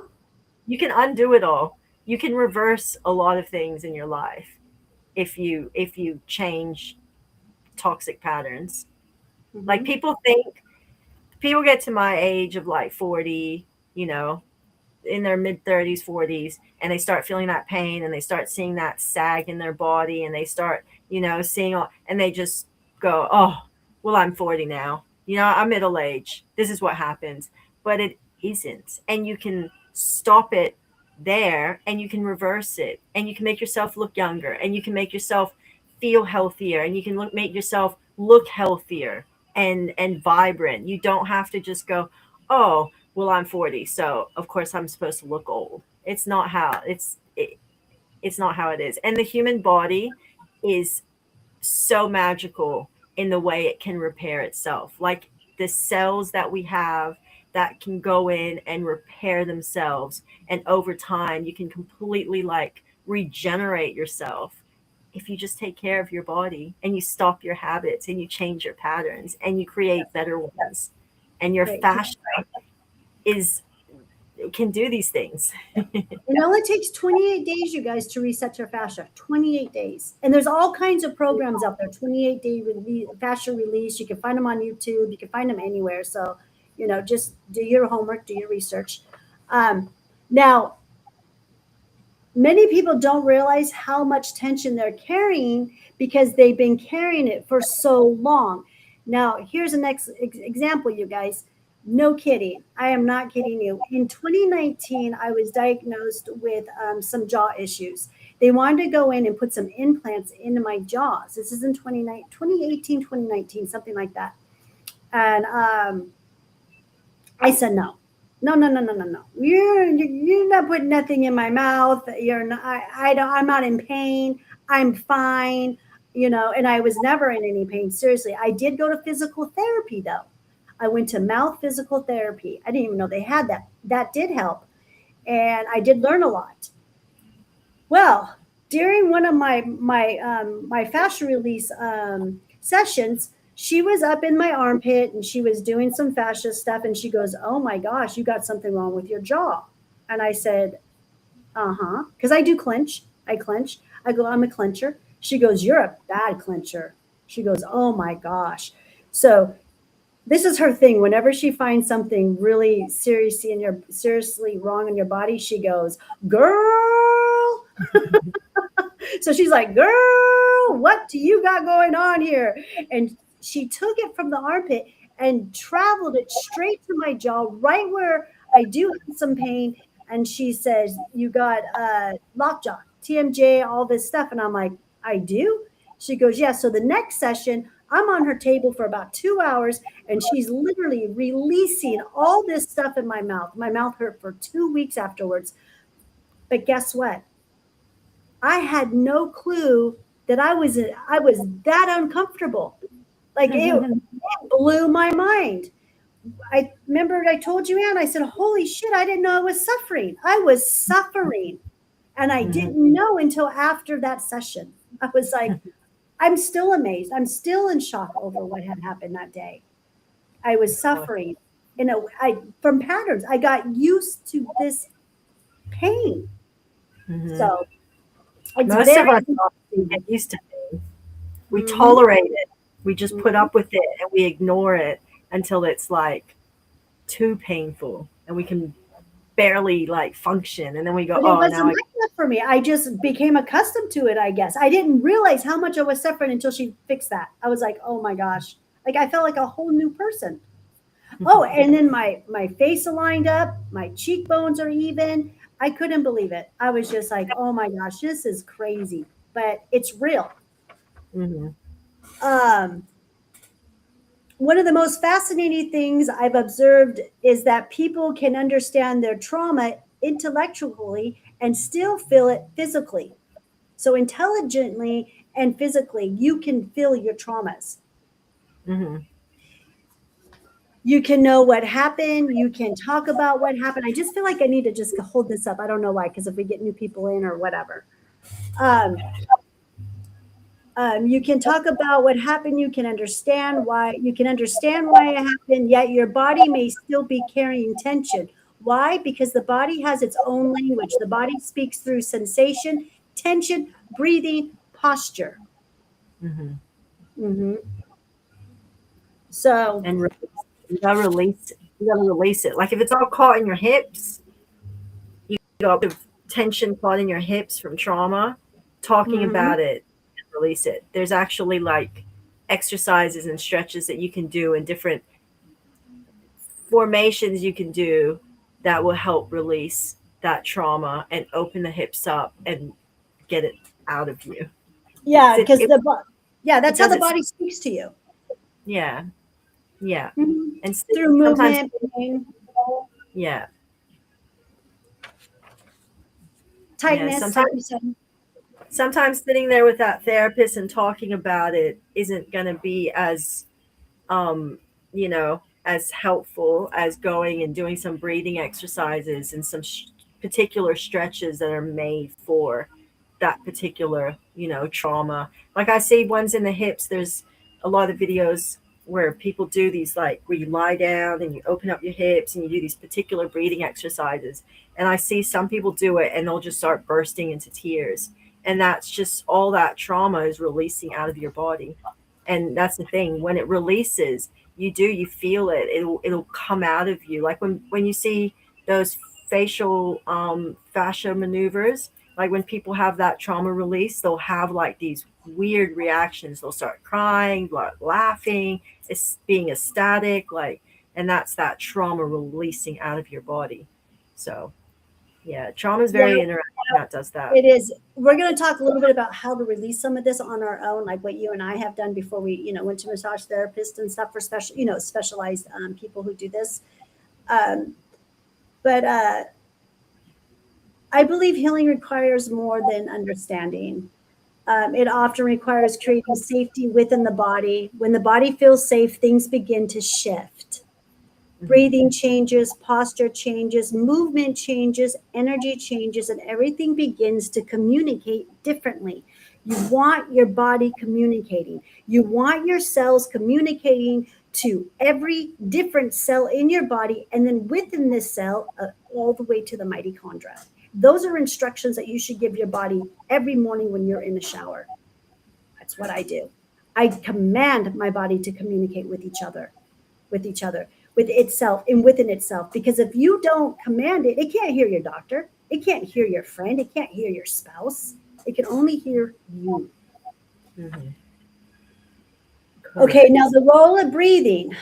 S4: You can undo it all. You can reverse a lot of things in your life if you change toxic patterns. Like
S1: Hmm.
S4: people get to my age of like 40, you know, in their mid 30s, 40s, and they start feeling that pain and they start seeing that sag in their body and they start, seeing all, and they just go, "Oh, well, I'm 40 now. I'm middle age. This is what happens." But it isn't. And you can stop it there and you can reverse it and you can make yourself look younger and you can make yourself feel healthier and you can make yourself look healthier and vibrant. You don't have to just go, "Oh, well, I'm 40, so of course I'm supposed to look old." It's not how it's not how it is. And the human body is so magical in the way it can repair itself. Like the cells that we have that can go in and repair themselves, and over time you can completely like regenerate yourself if you just take care of your body and you stop your habits and you change your patterns and you create better ones. And your
S1: Right.
S4: fascia is can do these things.
S1: It only takes 28 days, you guys, to reset your fascia. 28 days. And there's all kinds of programs out there. 28-day fascia release. You can find them on YouTube. You can find them anywhere. So, just do your homework, do your research. Now, many people don't realize how much tension they're carrying because they've been carrying it for so long. Now, here's the next example, you guys. No kidding. I am not kidding you. In 2019, I was diagnosed with some jaw issues. They wanted to go in and put some implants into my jaws. This is in 2018, 2019, something like that. And I said no. No, no, no, no, no, no. You're not putting nothing in my mouth. You're not. I don't. I'm not in pain. I'm fine. And I was never in any pain. Seriously, I did go to physical therapy though. I went to mouth physical therapy. I didn't even know they had that. That did help, and I did learn a lot. Well, during one of my fascia release sessions, she was up in my armpit and she was doing some fascia stuff, and she goes, "Oh my gosh, you got something wrong with your jaw." And I said, "Uh-huh," because I do clench. I clench. I go, "I'm a clencher." She goes, "You're a bad clencher." She goes, "Oh my gosh." So this is her thing. Whenever she finds something really seriously wrong in your body, she goes, "Girl." So she's like, "Girl, what do you got going on here?" And she took it from the armpit and traveled it straight to my jaw, right where I do have some pain. And she says, "You got lockjaw, TMJ, all this stuff." And I'm like, "I do?" She goes, "Yeah." So the next session, I'm on her table for about 2 hours, and she's literally releasing all this stuff in my mouth. My mouth hurt for 2 weeks afterwards. But guess what? I had no clue that I was that uncomfortable. Like it blew my mind. I remember I told you, Ann, I said, holy shit, I didn't know I was suffering. I was suffering. And I didn't know until after that session. I was like, I'm still amazed. I'm still in shock over what had happened that day. I was suffering from patterns. I got used to this pain. So it's
S4: Most of
S1: very
S4: us
S1: interesting.
S4: get used to it. We
S1: Mhm.
S4: tolerate it. We just put
S1: Mhm.
S4: up with it and we ignore it until it's like too painful and we can barely like function. And then we go,
S1: But it
S4: oh,
S1: wasn't
S4: now I.
S1: like that for me. I just became accustomed to it, I guess. I didn't realize how much I was suffering until she fixed that. I was like, oh my gosh. Like I felt like a whole new person. Oh, and then my face aligned up, my cheekbones are even. I couldn't believe it. I was just like, oh my gosh, this is crazy. But it's real.
S4: Mhm.
S1: Um, one of the most fascinating things I've observed is that people can understand their trauma intellectually and still feel it physically. So intelligently and physically, you can feel your traumas.
S4: Mhm.
S1: You can know what happened. You can talk about what happened. I just feel like I need to just hold this up. I don't know why, because if we get new people in or whatever. Um, you can talk about what happened. You can understand why. You can understand why it happened. Yet your body may still be carrying tension. Why? Because the body has its own language. The body speaks through sensation, tension, breathing, posture.
S4: Mhm.
S1: Mhm. So,
S4: And you gotta release it. You gotta release it. Like if it's all caught in your hips, you got tension caught in your hips from trauma, talking
S1: mhm.
S4: about it, release it. There's actually like exercises and stretches that you can do and different formations you can do that will help release that trauma and open the hips up and get it out of you.
S1: Yeah,
S4: It,
S1: because
S4: it,
S1: yeah,
S4: it
S1: that's how
S4: does
S1: the
S4: it.
S1: body speaks to you.
S4: Yeah. Yeah.
S1: Mhm.
S4: And
S1: Through
S4: sometimes,
S1: movement, pain,
S4: yeah. Yeah.
S1: tightness, like you said.
S4: Sometimes sitting there with that therapist and talking about it isn't going to be as um, as helpful as going and doing some breathing exercises and some particular stretches that are made for that particular, trauma. Like I see ones in the hips, there's a lot of videos where people do these, like where you lie down and you open up your hips and you do these particular breathing exercises. And I see some people do it and they'll just start bursting into tears. And that's just all that trauma is releasing out of your body. And that's the thing, when it releases, you feel it, it'll come out of you, like when you see those facial fascia maneuvers, like when people have that trauma release, they'll have like these weird reactions. They'll start crying, laughing, it's being ecstatic, like, and that's that trauma releasing out of your body. So yeah, trauma is
S1: Yeah,
S4: very interesting. That does that.
S1: it is. We're going to talk a little bit about how to release some of this on our own, like what you and I have done before we, went to massage therapists and stuff for specialized people who do this. Um, but I believe healing requires more than understanding. It often requires creating safety within the body. When the body feels safe, things begin to shift.
S4: Mhm.
S1: Breathing changes, posture changes, movement changes, energy changes, and everything begins to communicate differently. You want your body communicating. You want your cells communicating to every different cell in your body, and then within this cell, all the way to the mitochondria. Those are instructions that you should give your body every morning when you're in the shower. That's what I do. I command my body to communicate with each other, with itself and within itself. Because if you don't command it, it can't hear your doctor. It can't hear your friend. It can't hear your spouse. It can only hear you.
S4: Mhm.
S1: Okay, now
S4: Correct.
S1: the role of breathing.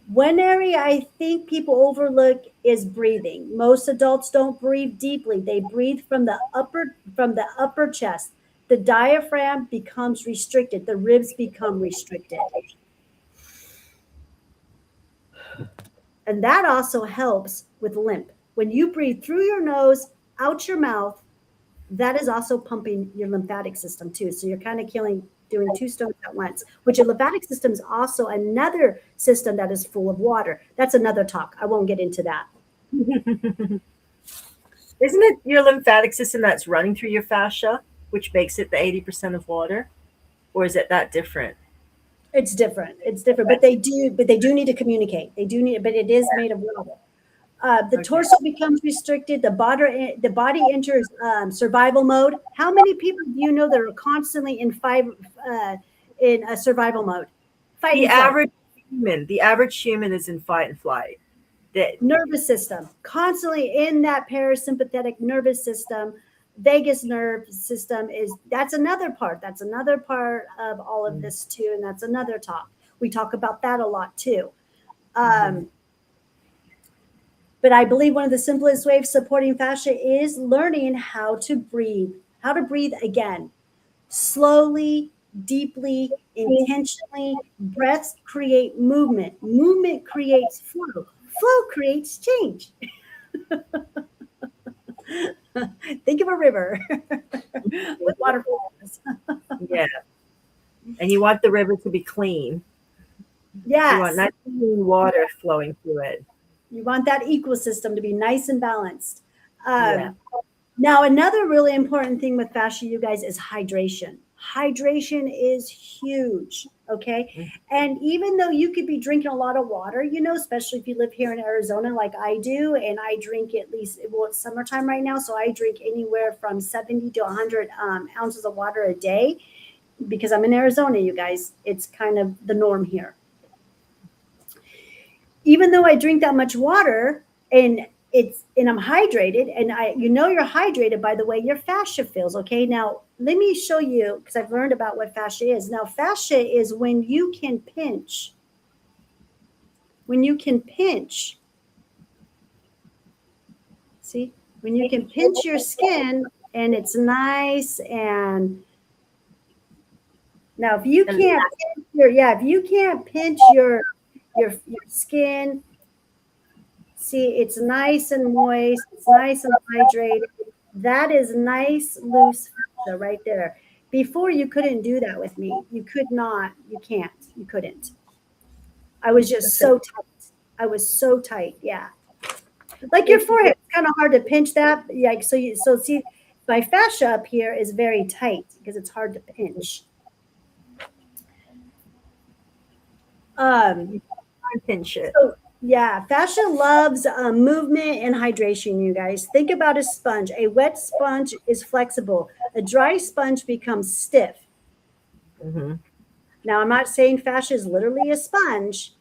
S1: One area I think people overlook is breathing. Most adults don't breathe deeply. They breathe from the upper chest. The diaphragm becomes restricted. The ribs become restricted. And that also helps with limp. When you breathe through your nose, out your mouth, that is also pumping your lymphatic system too. So you're kind of doing two stones at once, which your lymphatic system is also another system that is full of water. That's another talk. I won't get into that.
S4: Isn't it your lymphatic system that's running through your fascia, which makes it the 80% of water? Or is it that different?
S1: It's different. It's different, but they do need to communicate. They do need, but it is made of water. The
S4: Okay.
S1: torso becomes restricted. The body enters survival mode. How many people do you know that are constantly in a survival mode? Fight
S4: The
S1: and flight.
S4: average human is in fight and flight.
S1: Nervous system, constantly in that parasympathetic nervous system. Vagus nerve system that's another part. That's another part of all of this too, and that's another talk. We talk about that a lot too. But I believe one of the simplest ways of supporting fascia is learning how to breathe again, slowly, deeply, intentionally. Breaths create movement. Movement creates flow. Flow creates change. Think of a river with waterfalls.
S4: Yeah. And you want the river to be clean. You want
S1: Yes.
S4: nice clean water flowing through it.
S1: You want that ecosystem to be nice and balanced.
S4: Yeah.
S1: Now, another really important thing with fascia, you guys, is hydration. Hydration is huge, okay? And even though you could be drinking a lot of water, especially if you live here in Arizona like I do, and I drink at least, well, it's summertime right now, so I drink anywhere from 70 to 100 ounces of water a day because I'm in Arizona, you guys. It's kind of the norm here. Even though I drink that much water and I'm hydrated, and you're hydrated by the way your fascia feels. Okay, now let me show you, because I've learned about what fascia is. Now, fascia is when you can pinch. See, when you can pinch your skin and it's nice. And now if you can't pinch your skin, see, it's nice and moist, it's nice and hydrated. That is nice, loose fascia right there. Before, you couldn't do that with me. You could not. You can't. You couldn't. I was just so tight. I was so tight. Yeah. Like your forehead, it's kind of hard to pinch that. Yeah. So see, my fascia up here is very tight because it's hard to pinch.
S4: Pinch it.
S1: So, yeah, fascia loves movement and hydration, you guys. Think about a sponge. A wet sponge is flexible. A dry sponge becomes stiff. Now, I'm not saying fascia is literally a sponge,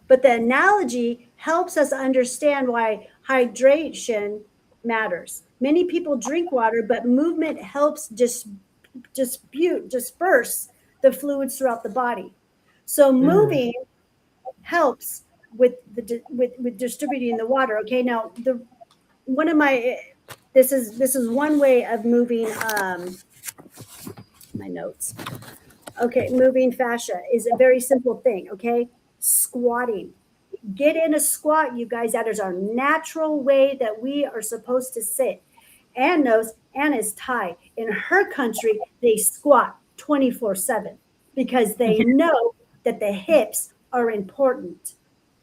S1: but the analogy helps us understand why hydration matters. Many people drink water, but movement helps disperse the fluids throughout the body. So moving helps with distributing the water. Okay, now this is one way of moving my notes. Okay, moving fascia is a very simple thing. Okay, squatting. Get in a squat, you guys. That is our natural way that we are supposed to sit. Anne knows. Anne is Thai. In her country, they squat 24/7 because they know that the hips are important.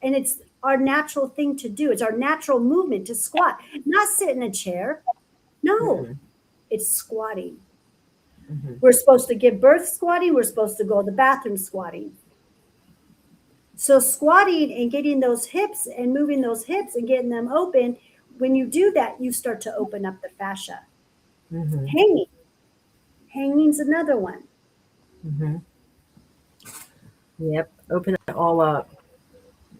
S1: And it's our natural thing to do. It's our natural movement to squat, not sit in a chair. No, it's squatting. We're supposed to give birth squatting. We're supposed to go to the bathroom squatting. So squatting and getting those hips and moving those hips and getting them open, when you do that, you start to open up the fascia. Hanging's another one.
S4: Yep, open it all up.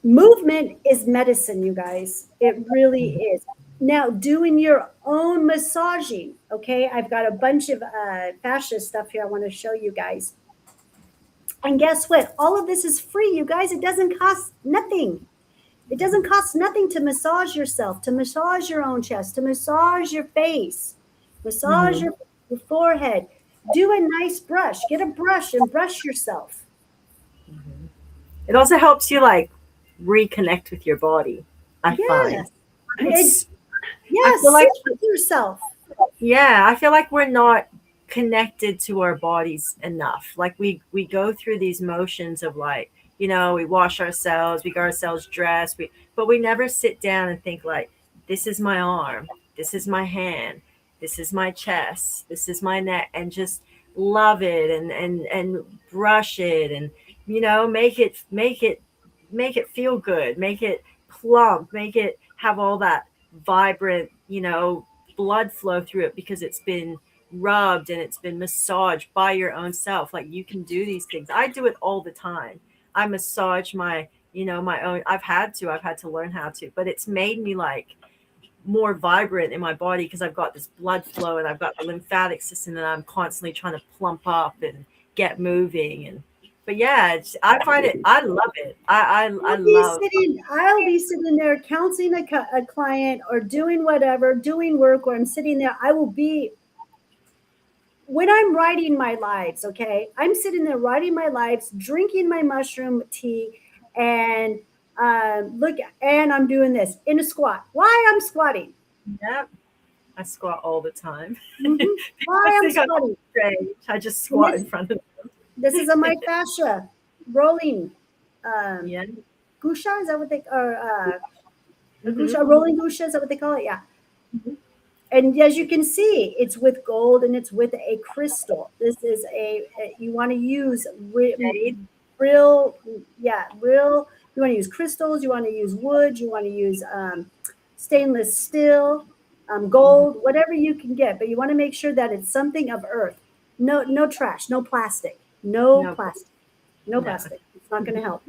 S1: Movement is medicine, you guys. It really is. Now, doing your own massaging. Okay, I've got a bunch of fascia stuff here I want to show you guys. And guess what? All of this is free, you guys. It doesn't cost nothing. It doesn't cost nothing to massage yourself, to massage your own chest, to massage your face, massage your forehead. Do a nice brush. Get a brush and brush yourself.
S4: It also helps you like reconnect with your body. I find
S1: Yes,
S4: feel like
S1: sit with yourself.
S4: yeah, I feel like we're not connected to our bodies enough. Like we go through these motions of like, we wash ourselves, we get ourselves dressed, but we never sit down and think like, this is my arm, this is my hand, this is my chest, this is my neck, and just love it and brush it and make it feel good, make it plump, make it have all that vibrant, blood flow through it because it's been rubbed and it's been massaged by your own self. Like you can do these things. I do it all the time. I massage my own. I've had to learn how to, but it's made me like more vibrant in my body because I've got this blood flow and I've got the lymphatic system that I'm constantly trying to plump up and get moving. And but yeah, I find it. I love it. I love.
S1: I'll be sitting there counseling a client or doing whatever, doing work where I'm sitting there. I will be, when I'm writing my lives, okay, I'm sitting there writing my lives, drinking my mushroom tea, and and I'm doing this in a squat. Why I'm squatting?
S4: Yep. I squat all the time.
S1: Mhm. Why
S4: I
S1: I'm
S4: think I'm
S1: squatting?
S4: strange. I just squat in front of them.
S1: This is a my fascia rolling.
S4: Yeah.
S1: Gusha, is that what they or
S4: Mhm.
S1: gusha, rolling gusha, is that what they call it? Yeah.
S4: Mhm.
S1: And as you can see, it's with gold and it's with a crystal. This is you want to use
S4: Jade.
S1: real, yeah, real. You want to use crystals. You want to use wood. You want to use stainless steel, gold, whatever you can get. But you want to make sure that it's something of earth. No trash. No plastic. No
S4: No.
S1: plastic. No
S4: No.
S1: plastic. It's not going to help.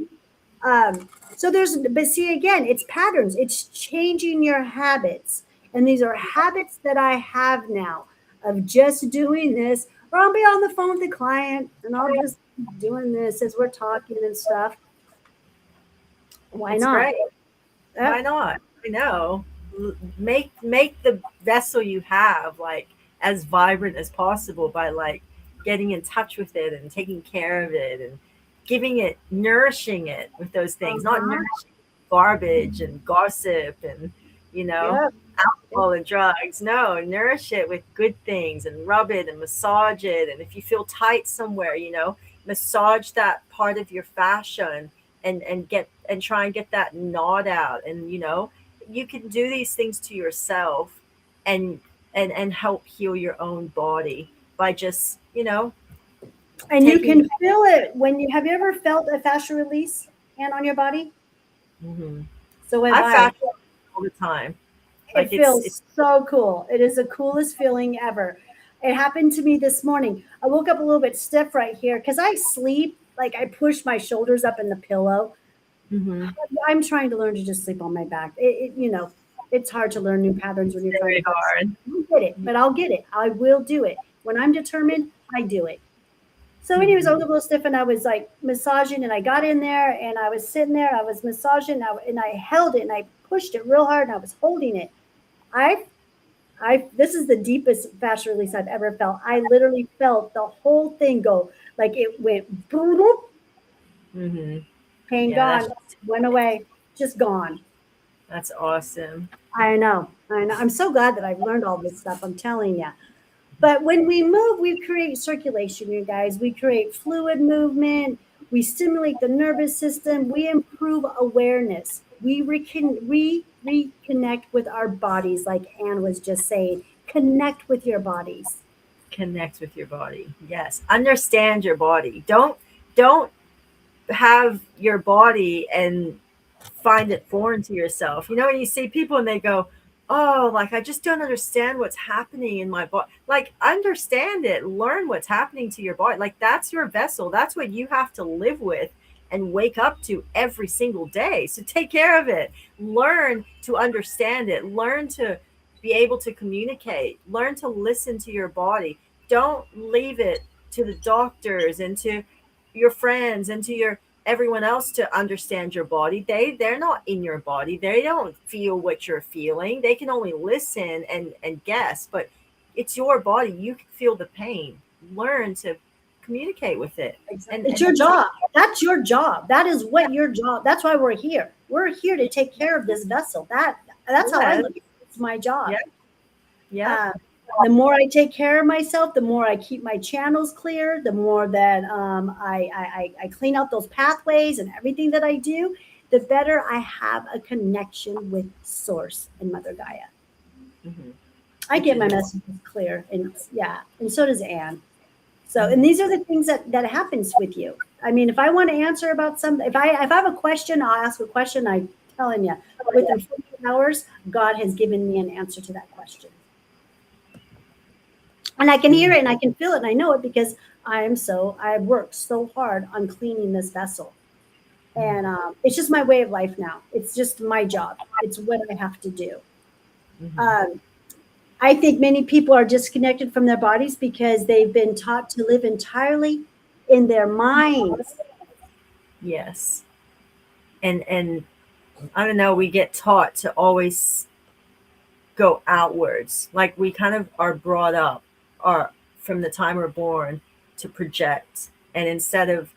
S1: So but see, again, it's patterns. It's changing your habits. And these are habits that I have now of just doing this, or I'll be on the phone with the client and I'll just be doing this as we're talking and stuff. Why
S4: It's
S1: not?
S4: great. Why not? I know. Make the vessel you have like as vibrant as possible by like getting in touch with it and taking care of it and giving it, nourishing it with those things, not
S1: Uh-huh.
S4: nourishing garbage and gossip and you know
S1: Yep.
S4: alcohol and drugs. No, nourish it with good things and rub it and massage it. And if you feel tight somewhere, massage that part of your fascia and get and try and get that knot out. And you can do these things to yourself and and help heal your own body by just
S1: And you
S4: taking.
S1: can feel it when have you ever felt a fascia release hand on your body?
S4: Mhm.
S1: So have
S4: I
S1: I.
S4: fascia all the time.
S1: It
S4: Like it's
S1: feels so cool. It is the coolest feeling ever. It happened to me this morning. I woke up a little bit stiff right here because I sleep like I push my shoulders up in the pillow.
S4: Mhm.
S1: I'm trying to learn to just sleep on my back. It's hard to learn new patterns when you're trying
S4: very
S1: to.
S4: hard.
S1: I'll get it, but I'll get it. I will do it. When I'm determined, I do it. So, anyways, I
S4: Mhm.
S1: was a little stiff and I was like massaging, and I got in there and I was sitting there. I was massaging and I held it and I pushed it real hard and I was holding it. I this is the deepest fascia release I've ever felt. I literally felt the whole thing go like it went boom, boom,
S4: Mhm.
S1: pain
S4: Yeah,
S1: gone, went away, just gone.
S4: that's awesome.
S1: I know, I know. I'm so glad that I've learned all this stuff. I'm telling you. But when we move, we create circulation, you guys. We create fluid movement. We stimulate the nervous system. We improve awareness. We reconnect with our bodies, like Anne was just saying. Connect with your bodies.
S4: Connect with your body. Yes. Understand your body. Don't have your body and find it foreign to yourself. When you see people and they go, "Oh, like I just don't understand what's happening in my body." Like understand it, learn what's happening to your body. Like that's your vessel. That's what you have to live with and wake up to every single day. So take care of it. Learn to understand it. Learn to be able to communicate. Learn to listen to your body. Don't leave it to the doctors and to your friends and to your everyone else to understand your body. They're not in your body. They don't feel what you're feeling. They can only listen and guess, but it's your body. You can feel the pain. Learn to communicate with it. And
S1: It's your job. That's your job. That is what your job. That's why we're here. We're here to take care of this vessel. That's how I
S4: yes,
S1: look at it. It's my job.
S4: Yeah. Yeah.
S1: The more I take care of myself, the more I keep my channels clear, the more that I clean out those pathways and everything that I do, the better I have a connection with Source and Mother Gaia.
S4: Mhm.
S1: I get my
S4: Which is-
S1: messages clear, and yeah, and so does Anne. So,
S4: Mhm.
S1: and these are the things that happens with you. I mean, if I want to answer about something, if I have a question, I'll ask a question. I'm telling you, within 48 hours, God has given me an answer to that question. And I can hear it and I can feel it and I know it because I worked so hard on cleaning this vessel. And it's just my way of life now. It's just my job. It's what I have to do.
S4: Mhm.
S1: I think many people are disconnected from their bodies because they've been taught to live entirely in their minds.
S4: Yes. And I don't know, we get taught to always go outwards. Like we kind of are brought up or from the time we're born to project. And instead of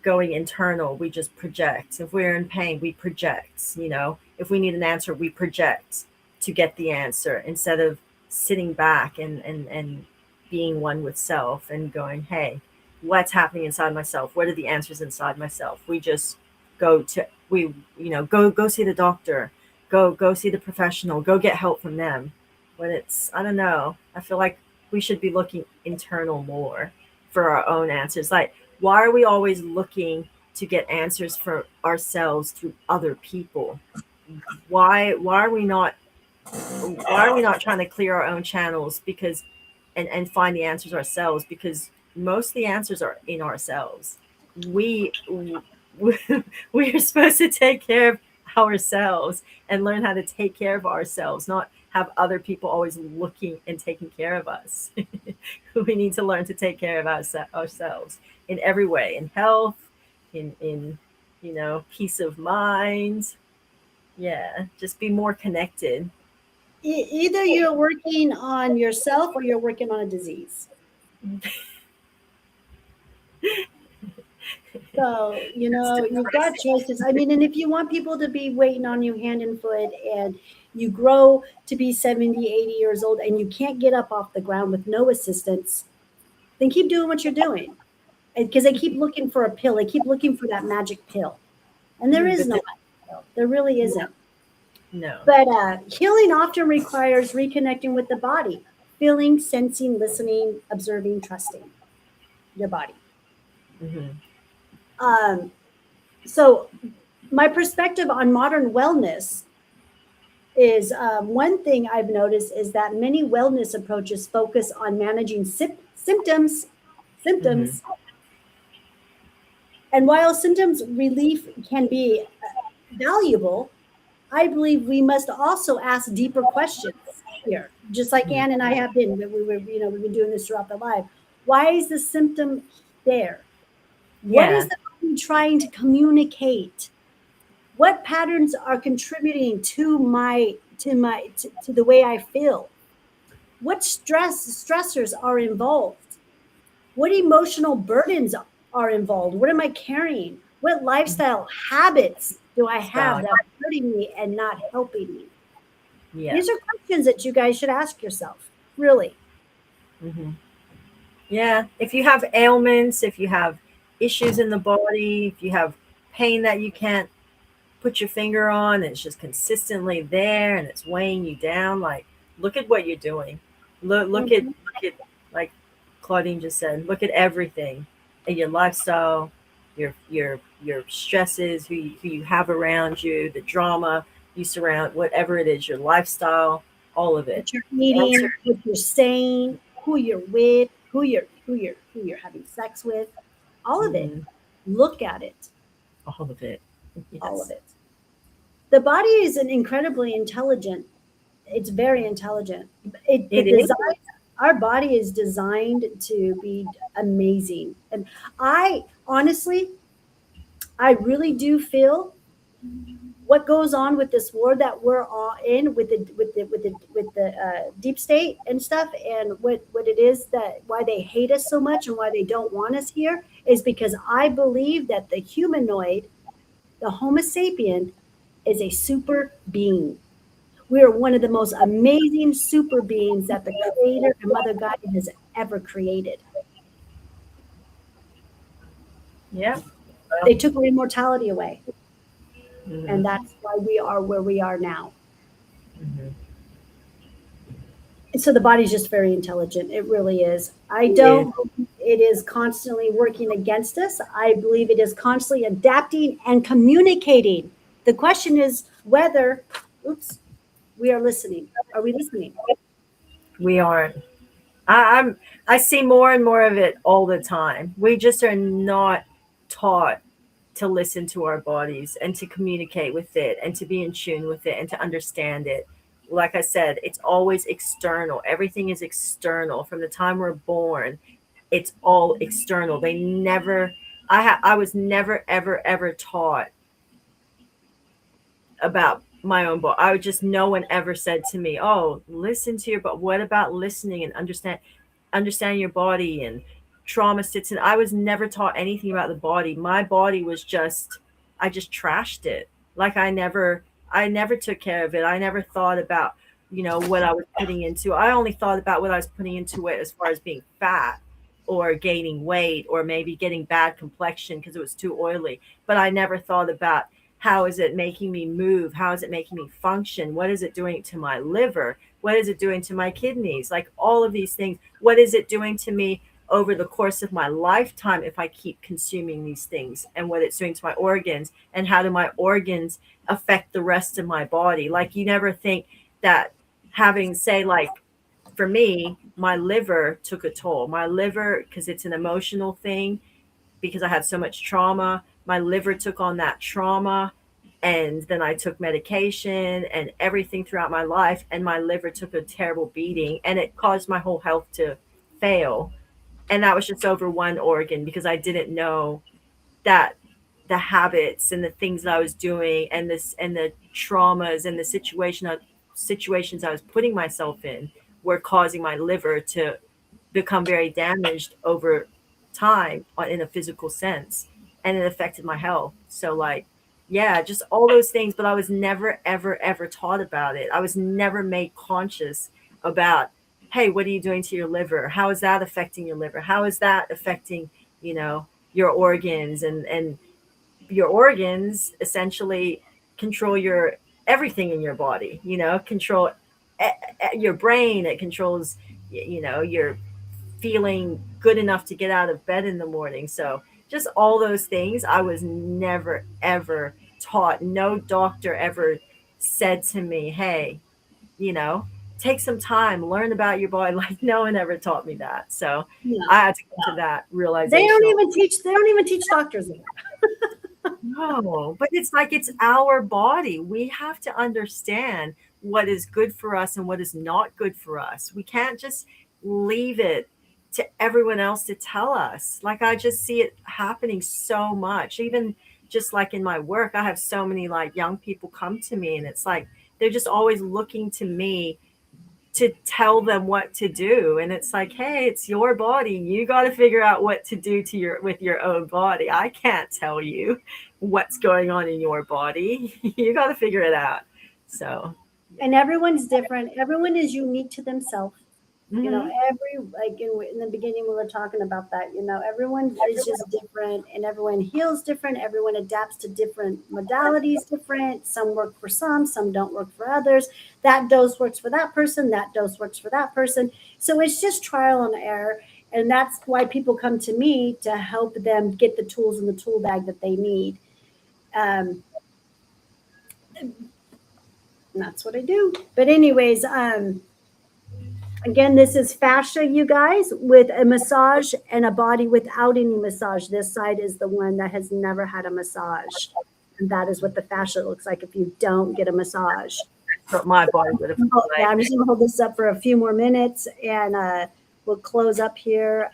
S4: going internal, we just project. If we're in pain, we project, you know. If we need an answer, we project to get the answer instead of sitting back and being one with self and going, hey, what's happening inside myself? What are the answers inside myself? We just go see the doctor, go see the professional, go get help from them. But it's, I don't know, I feel like we should be looking internal more for our own answers. Like, why are we always looking to get answers for ourselves through other people? Why are we not trying to clear our own channels because and find the answers ourselves, because most of the answers are in ourselves. We are supposed to take care of ourselves and learn how to take care of ourselves, not have other people always looking and taking care of us. We need to learn to take care of ourselves in every way, in health, in peace of mind. Yeah, just be more connected.
S1: Either you're working on yourself or you're working on a disease. So, you've got choices. I mean, and if you want people to be waiting on you hand and foot and you grow to be 70, 80 years old and you can't get up off the ground with no assistance, then keep doing what you're doing. Because they keep looking for a pill. They keep looking for that magic pill. And there is no magic pill. There really isn't.
S4: No.
S1: But healing often requires reconnecting with the body, feeling, sensing, listening, observing, trusting your body.
S4: Hmm.
S1: So, my perspective on modern wellness is one thing I've noticed is that many wellness approaches focus on managing symptoms.
S4: Hmm.
S1: And while symptoms relief can be valuable, I believe we must also ask deeper questions here, just like Anne and I have been. We've been doing this throughout the life. Why is the symptom there? What is
S4: Yeah.
S1: the body trying to communicate? What patterns are contributing to the way I feel? What stressors are involved? What emotional burdens are involved? What am I carrying? What lifestyle habits do I have
S4: Style.
S1: that are hurting me and not helping me?
S4: Yeah.
S1: These are questions that you guys should ask yourself, really.
S4: Hmm. Yeah. If you have ailments, if you have issues in the body, if you have pain that you can't put your finger on, and it's just consistently there and it's weighing you down, like, look at what you're doing.
S1: Mhm.
S4: Look at, like Claudine just said, look at everything in your lifestyle, your stresses, who you have around you, the drama you surround, whatever it is, your lifestyle, all of it.
S1: What you're eating, what you're saying, who you're with, who you're having sex with, all of it.
S4: Hmm.
S1: Look at it,
S4: All of it.
S1: all of
S4: Yes.
S1: it. The body is an incredibly intelligent. It's very intelligent. The
S4: It is.
S1: design, our body is designed to be amazing. And I honestly, I really do feel what goes on with this war that we're all in with the deep state and stuff, and what it is that why they hate us so much and why they don't want us here is because I believe that the humanoid, the Homo sapien, is a super being. We are one of the most amazing super beings that the Creator and Mother God has ever created.
S4: Yeah.
S1: They took our immortality away,
S4: Mhm.
S1: and that's why we are where we are now.
S4: Mhm.
S1: And so the body's just very intelligent. It really is. I
S4: It
S1: don't believe it is constantly working against us. I believe it is constantly adapting and communicating. The question is whether, oops, we are listening. Are we listening?
S4: We aren't. I see more and more of it all the time. We just are not taught to listen to our bodies and to communicate with it and to be in tune with it and to understand it. Like I said, it's always external. Everything is external from the time we're born. It's all external. They never I was never ever taught about my own body. I would just no one ever said to me, "Oh, listen to your but what about listening and understanding your body and trauma sits in." I was never taught anything about the body. My body was just I just trashed it. Like I never took care of it. I never thought about, what I was putting into. I only thought about what I was putting into it as far as being fat or gaining weight or maybe getting bad complexion because it was too oily. But I never thought about how is it making me move? How is it making me function? What is it doing to my liver? What is it doing to my kidneys? Like all of these things. What is it doing to me over the course of my lifetime if I keep consuming these things, and what it's doing to my organs, and how do my organs affect the rest of my body? Like you never think that having, say, like for me, my liver took a toll. My liver, because it's an emotional thing, because I had so much trauma. My liver took on that trauma. And then I took medication and everything throughout my life. And my liver took a terrible beating and it caused my whole health to fail. And that was just over one organ because I didn't know that the habits and the things that I was doing and the traumas and the situations I was putting myself in were causing my liver to become very damaged over time in a physical sense, and it affected my health. So like, yeah, just all those things, but I was never ever taught about it. I was never made conscious about, hey, what are you doing to your liver? How is that affecting your liver? How is that affecting, your organs? And your organs essentially control your everything in your body, control your brain. It controls, your feeling good enough to get out of bed in the morning. So just all those things I was never ever taught. No doctor ever said to me, hey, you know take some time, learn about your body. Like no one ever taught me that. So
S1: No.
S4: I had to come to that
S1: They
S4: realization.
S1: don't even teach doctors that.
S4: No, but it's like it's our body. We have to understand what is good for us and what is not good for us. We can't just leave it to everyone else to tell us. Like I just see it happening so much. Even just like in my work, I have so many like young people come to me and it's like they're just always looking to me to tell them what to do. And it's like, hey, it's your body. You got to figure out what to do to with your own body. I can't tell you what's going on in your body. You got to figure it out. So
S1: And everyone's different. Everyone is unique to themselves.
S4: mhm.
S1: Every like in the beginning we were talking about that. Everyone is just different, and everyone heals different. Everyone adapts to different modalities. Different. Some work for some don't work for others. That dose works for that person. That dose works for that person. So it's just trial and error, and that's why people come to me to help them get the tools in the tool bag that they need. Um, and that's what I do. But anyways, again, this is fascia, you guys, with a massage and a body without any massage. This side is the one that has never had a massage. And that is what the fascia looks like if you don't get a massage.
S4: What my body would have
S1: Yeah,
S4: like.
S1: I'm just going to hold this up for a few more minutes and we'll close up here.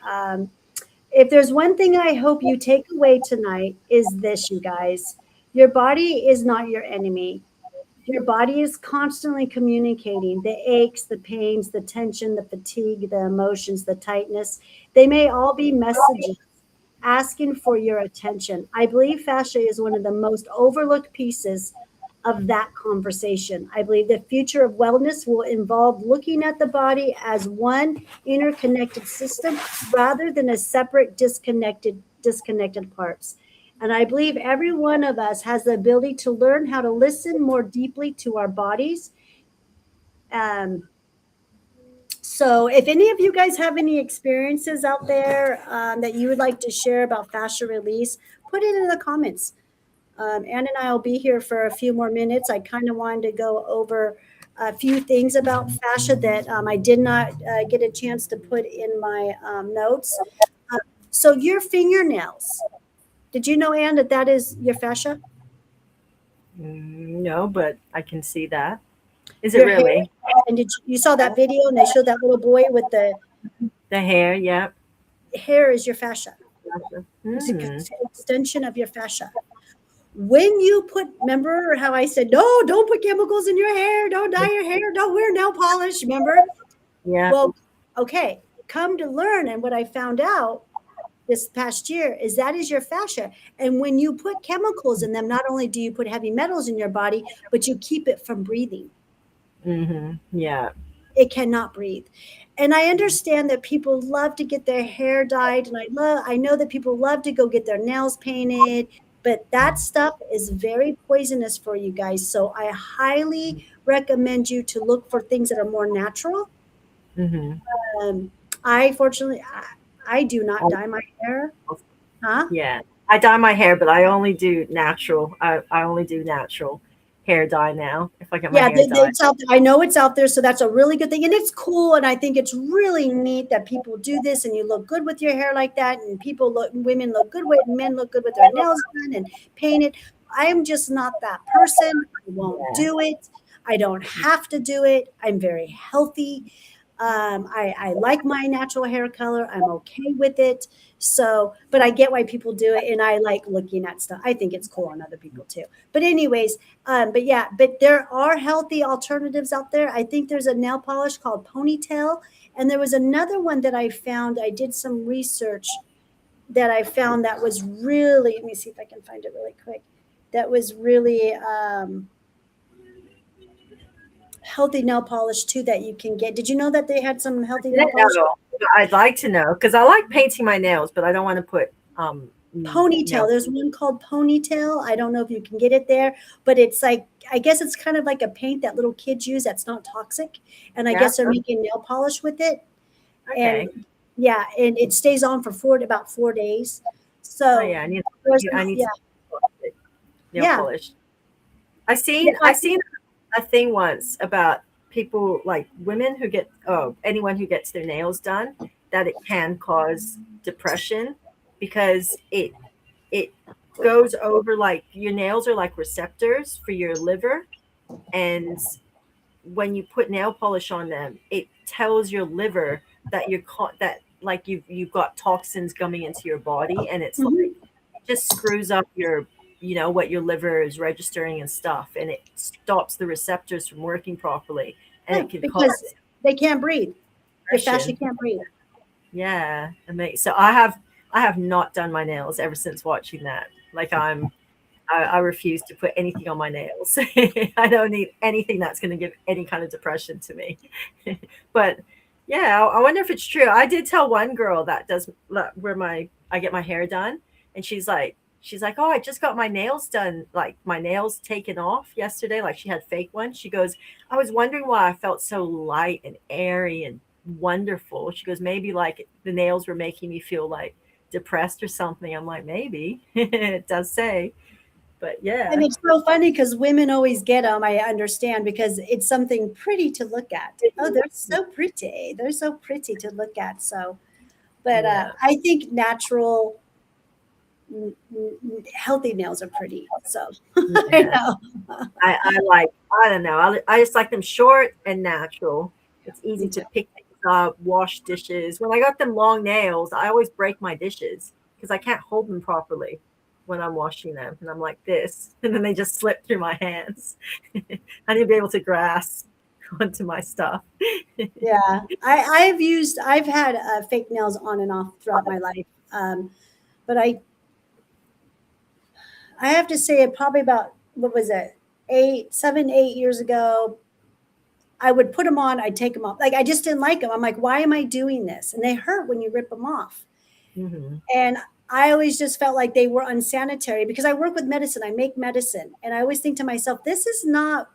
S1: If there's one thing I hope you take away tonight is this, you guys. Your body is not your enemy. Your body is constantly communicating the aches, the pains, the tension, the fatigue, the emotions, the tightness. They may all be messages asking for your attention. I believe fascia is one of the most overlooked pieces of that conversation. I believe the future of wellness will involve looking at the body as one interconnected system rather than a separate disconnected parts. And I believe every one of us has the ability to learn how to listen more deeply to our bodies. Um, so, if any of you guys have any experiences out there that you would like to share about fascia release, put it in the comments. Ann and I will be here for a few more minutes. I kind of wanted to go over a few things about fascia that I did not get a chance to put in my notes. So, your fingernails. Did you know, Ann, that that is your fascia?
S4: No, but I can see that. Is it
S1: Your hair.
S4: really?
S1: And you saw that video and they showed that little boy with the
S4: The hair, yeah.
S1: hair is your fascia. It's an
S4: Hmm.
S1: extension of your fascia. When you put, remember how I said, no, don't put chemicals in your hair, don't dye your hair, don't wear nail polish, remember?
S4: Yeah.
S1: Well, okay, come to learn. And what I found out this past year is that is your fascia. And when you put chemicals in them, not only do you put heavy metals in your body, but you keep it from breathing.
S4: Yeah.
S1: It cannot breathe. And I understand that people love to get their hair dyed, and I know that people love to go get their nails painted, but that stuff is very poisonous for you guys. So I highly recommend you to look for things that are more natural.
S4: Hmm.
S1: Um, I fortunately I do not dye my hair. Huh?
S4: Yeah. I dye my hair, but I only do natural. I only do natural hair dye now. If I get my
S1: Yeah,
S4: hair dyed.
S1: it's out there. I know it's out there, so that's a really good thing, and it's cool. And I think it's really neat that people do this, and you look good with your hair like that, and women look good with, men look good with their nails done and painted. I am just not that person. I won't
S4: Yeah.
S1: do it. I don't have to do it. I'm very healthy. I like my natural hair color. I'm okay with it. So, but I get why people do it, and I like looking at stuff. I think it's cool on other people too. But anyways, but yeah, but there are healthy alternatives out there. I think there's a nail polish called Ponytail, and there was another one that I found. I did some research that I found that was really. Let me see if I can find it really quick. That was really healthy nail polish too that you can get. Did you know that they had some healthy nail
S4: Didn't
S1: polish?
S4: know. I'd like to know because I like painting my nails, but I don't want to put
S1: Ponytail.
S4: nail.
S1: There's one called Ponytail. I don't know if you can get it there, but it's like I guess it's kind of like a paint that little kids use that's not toxic. And I
S4: Yeah.
S1: guess they're making nail polish with it.
S4: Okay.
S1: And yeah, and it stays on for about 4 days.
S4: Oh
S1: So
S4: yeah.
S1: there's
S4: I need
S1: yeah,
S4: to nail
S1: yeah,
S4: polish. I seen
S1: yeah.
S4: I seen a thing once about people like women who get anyone who gets their nails done that it can cause depression because it goes over like your nails are like receptors for your liver, and when you put nail polish on them it tells your liver that that like you've got toxins coming into your body, and it's like
S1: Mhm.
S4: it just screws up your what your liver is registering and stuff, and it stops the receptors from working properly, and
S1: Yeah,
S4: it can
S1: because
S4: cause
S1: they can't breathe. Your fascia
S4: depression.
S1: can't breathe.
S4: Yeah, amazing. So I have not done my nails ever since watching that. Like I refuse to put anything on my nails. I don't need anything that's going to give any kind of depression to me. But yeah, I wonder if it's true. I did tell one girl that does where I get my hair done, and she's like, oh, I just got my nails done, like my nails taken off yesterday. Like she had fake ones. She goes, I was wondering why I felt so light and airy and wonderful. She goes, maybe like the nails were making me feel like depressed or something. I'm like, maybe it does say, but
S1: And
S4: yeah.
S1: it's so funny because women always get them. I understand because it's something pretty to look at. Oh, they're so pretty. They're so pretty to look at. So, but
S4: Yeah.
S1: I think natural, healthy nails are pretty. So I
S4: Yeah.
S1: know.
S4: I don't know. I just like them short and natural. It's easy
S1: Me
S4: to
S1: too.
S4: pick things up, wash dishes. When I got them long nails, I always break my dishes because I can't hold them properly when I'm washing them. And I'm like this, and then they just slip through my hands. I need to be able to grasp onto my stuff.
S1: Yeah, I've had fake nails on and off throughout my life, but I have to say it probably about what was it 7, 8 years ago, I would put them on, I'd take them off. Like, I just didn't like them. I'm like, why am I doing this? And they hurt when you rip them off.
S4: Mm-hmm.
S1: And I always just felt like they were unsanitary because I work with medicine. I make medicine. And I always think to myself, this is not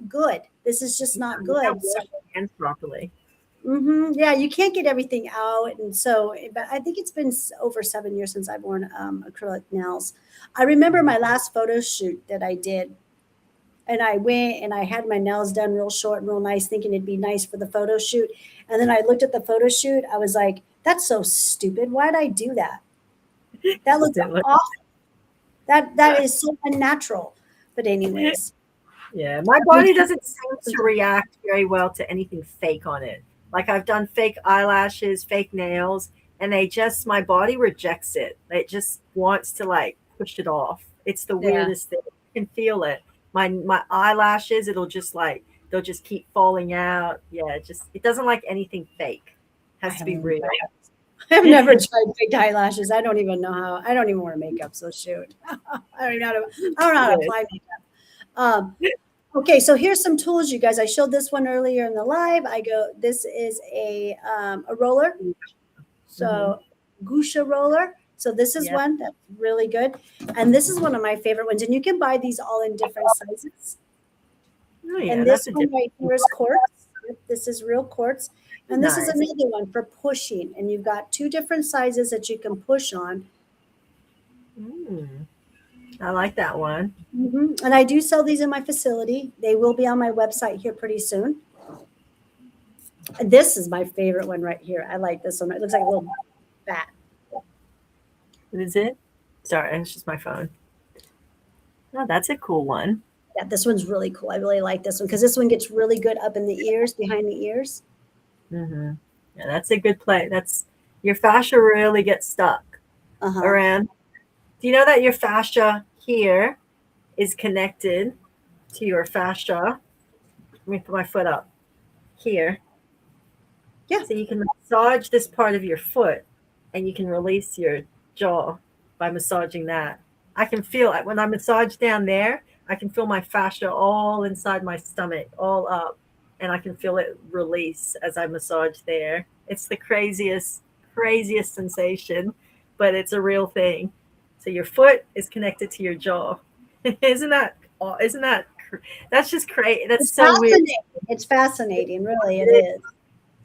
S1: good. This is just not good.
S4: Wash your hands properly.
S1: Yeah, you can't get everything out. And so, but I think it's been over 7 years since I've worn acrylic nails. I remember my last photo shoot that I did. And I went and I had my nails done real short and real nice, thinking it'd be nice for the photo shoot. And then I looked at the photo shoot. I was like, that's so stupid. Why'd I do that? That looks awful. That is so unnatural. But anyways.
S4: Yeah, my body doesn't seem to react very well to anything fake on it. Like, I've done fake eyelashes, fake nails, and my body rejects it. It just wants to like push it off. It's the weirdest thing. You can feel it. My eyelashes, they'll just keep falling out. Yeah, it doesn't like anything fake. It has to be real.
S1: I've never tried fake eyelashes. I don't even know how. I don't even wear makeup, so shoot. I don't know how to apply makeup. Okay, so here's some tools, you guys. I showed this one earlier in the live. This is a roller. So Gusha roller. So this is one that's really good. And this is one of my favorite ones. And you can buy these all in different sizes.
S4: Oh, yeah,
S1: and this one right here is quartz. This is real quartz. And this is another one for pushing. And you've got 2 different sizes that you can push on.
S4: I like that one.
S1: And I do sell these in my facility. They will be on my website here pretty soon. This is my favorite one right here. I like this one. It looks like a little bat.
S4: What is it? Sorry, it's just my phone. Oh, that's a cool one.
S1: Yeah, this one's really cool. I really like this one because this one gets really good up in the ears, behind the ears.
S4: Yeah, that's a good play. Your fascia really gets stuck around. Do you know that your fascia here is connected to your fascia? Let me put my foot up here.
S1: Yeah.
S4: So you can massage this part of your foot and you can release your jaw by massaging that. I can feel it when I massage down there. I can feel my fascia all inside my stomach, all up, and I can feel it release as I massage there. It's the craziest sensation, but it's a real thing. So your foot is connected to your jaw. Isn't that that's just crazy. That's so weird.
S1: It's fascinating, really. It is.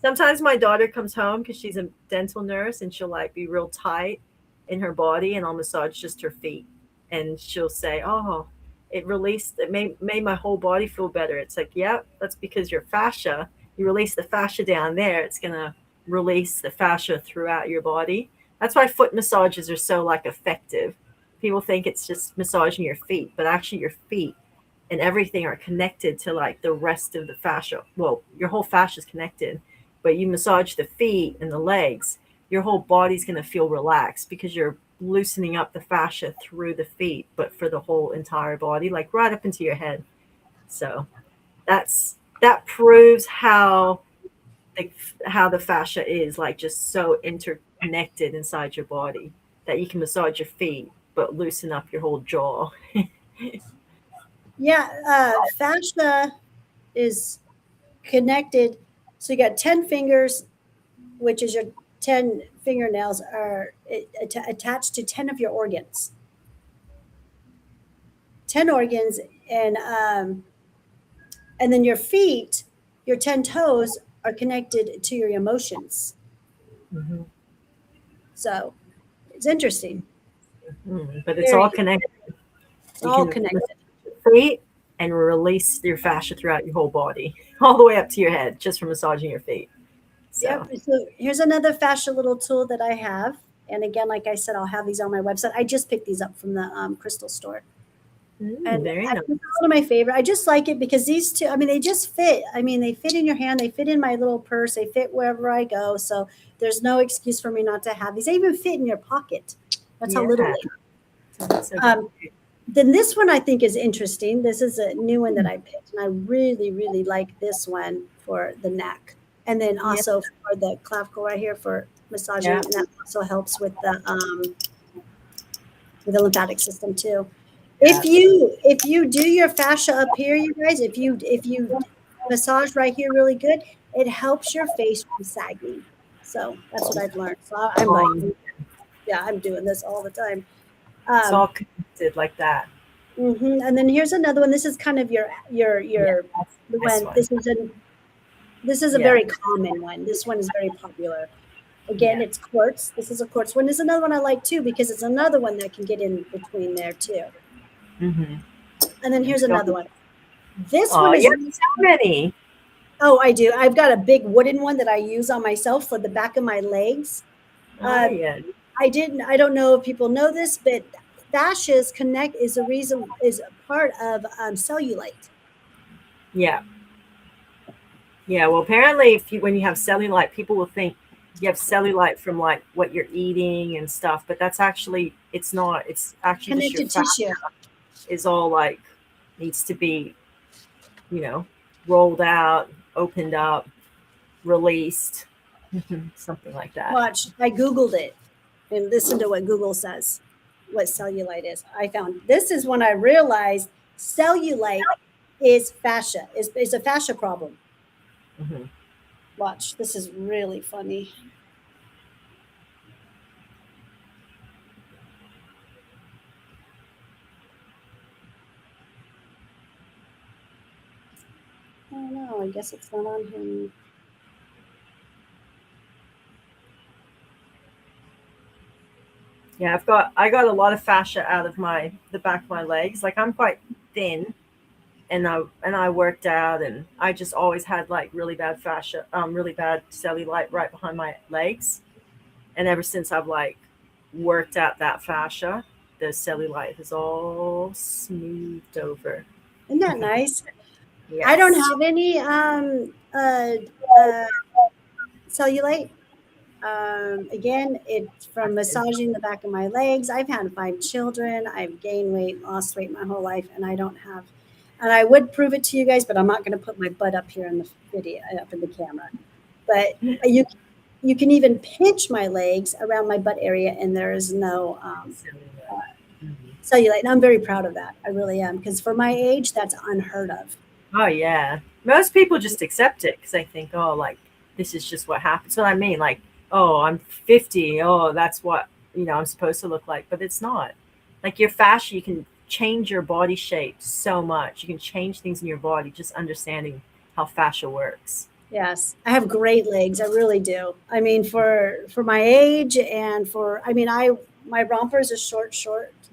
S4: Sometimes my daughter comes home because she's a dental nurse and she'll like be real tight in her body, and I'll massage just her feet, and she'll say, "Oh, it made my whole body feel better." It's like, yeah, that's because your fascia. You release the fascia down there, it's gonna release the fascia throughout your body. That's why foot massages are so like effective. People think it's just massaging your feet, but actually your feet and everything are connected to like the rest of the fascia. Well, your whole fascia is connected, but you massage the feet and the legs, your whole body's going to feel relaxed because you're loosening up the fascia through the feet, but for the whole entire body, like right up into your head. So that proves how the fascia is like just so interconnected inside your body that you can massage your feet but loosen up your whole jaw.
S1: Fascia is connected. So you got 10 fingers, which is your 10 fingernails are attached to 10 of your organs. 10 organs, and then your feet, your 10 toes are connected to your emotions. So it's interesting.
S4: But it's all connected.
S1: It's all connected.
S4: Feet and release your fascia throughout your whole body, all the way up to your head, just from massaging your feet. So
S1: here's another fascia little tool that I have. And again, like I said, I'll have these on my website. I just picked these up from the crystal store. And
S4: very
S1: nice.
S4: nice.
S1: One of my favorite. I just like it because these two, they just fit. They fit in your hand. They fit in my little purse. They fit wherever I go. So there's no excuse for me not to have these. They even fit in your pocket. That's how little they are. So then this one I think is interesting. This is a new one that I picked, and I really, really like this one for the neck. And then also for the clavicle right here for massaging. And that also helps with the lymphatic system too. if you do your fascia up here, you guys, if you massage right here really good, it helps your face from sagging. So that's what I've learned. So I'm like,
S4: Um,
S1: yeah, I'm doing this all the time.
S4: it's
S1: Um,
S4: all connected like that.
S1: And then here's another one. This is kind of
S4: Yeah,
S1: your
S4: that's
S1: the
S4: this
S1: one.
S4: one.
S1: This is a
S4: Yeah,
S1: very common one. This one is very popular. Again,
S4: yeah.
S1: it's quartz. This is a quartz one. There's another one I like too because it's another one that can get in between there too.
S4: Mm-hmm.
S1: And then here's
S4: It's got.
S1: another one. This
S4: Oh,
S1: one
S4: you
S1: is,
S4: have so many.
S1: oh, I do. I've got a big wooden one that I use on myself for the back of my legs.
S4: Oh,
S1: Um,
S4: yeah.
S1: I don't know if people know this, but fascias connect is a part of cellulite.
S4: Yeah. Yeah. Well, apparently, if you when you have cellulite, people will think you have cellulite from like what you're eating and stuff, but that's actually it's not. It's actually just your
S1: Connective
S4: fat
S1: tissue.
S4: is all like needs to be, you know, rolled out, opened up, released, something like that.
S1: Watch, I Googled it and listen to what Google says, what cellulite is. I found this is when I realized cellulite is fascia, is a fascia problem.
S4: Hmm.
S1: Watch, this is really funny. Oh no, I guess it's not on here.
S4: Yeah, I got a lot of fascia out of the back of my legs. Like I'm quite thin, and I worked out, and I just always had like really bad fascia, really bad cellulite right behind my legs. And ever since I've like worked out that fascia, the cellulite has all smoothed over.
S1: Isn't that nice? I don't
S4: Yes.
S1: have any cellulite. Again, it's from massaging the back of my legs. I've had 5 children. I've gained weight, lost weight my whole life, and I don't have. And I would prove it to you guys, but I'm not going to put my butt up here in the video, up in the camera. But you can even pinch my legs around my butt area, and there is no cellulite. And I'm very proud of that. I really am, because for my age, that's unheard of.
S4: Oh yeah. Most people just accept it because they think, oh, like this is just what happens. What I mean, like, oh, I'm 50. Oh, that's what I'm supposed to look like, but it's not. Like your fascia, you can change your body shape so much. You can change things in your body just understanding how fascia works.
S1: Yes, I have great legs. I really do. I mean, for my age and for I mean, I my romper is a short.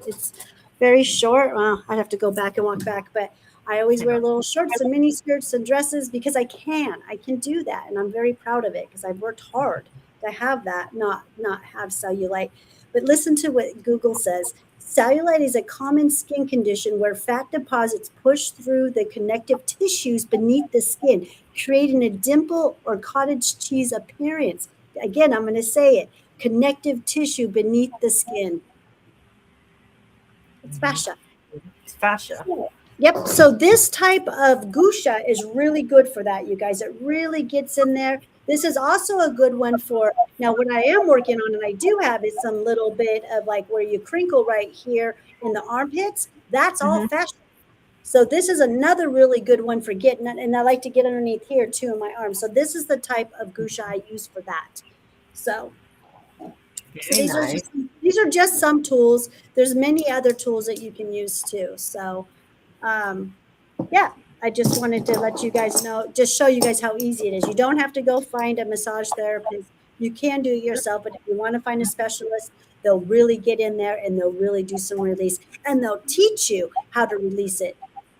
S1: It's very short. Well, I'd have to go back and walk back, but I always
S4: I
S1: wear
S4: know.
S1: little shorts and mini skirts and dresses because I can. I can do that, and I'm very proud of it because I've worked hard to have that, not have cellulite. But listen to what Google says. Cellulite is a common skin condition where fat deposits push through the connective tissues beneath the skin, creating a dimple or cottage cheese appearance. Again, I'm going to say it, connective tissue beneath the skin. It's
S4: Mhm.
S1: fascia.
S4: It's fascia.
S1: Yep. So this type of gusha is really good for that, you guys. It really gets in there. This is also a good one for now. What I am working on, and I do have, is some little bit of like where you crinkle right here in the armpits. That's all
S4: Hmm.
S1: fascia. So this is another really good one for getting, and I like to get underneath here too in my arm. So this is the type of gusha I use for that. So so
S4: Very nice.
S1: these are just some tools. There's many other tools that you can use too. So um, yeah, I just wanted to let you guys know, just show you guys how easy it is. You don't have to go find a massage therapist. You can do it yourself, but if you want to find a specialist, they'll really get in there and they'll really do some release and they'll teach you how to release it.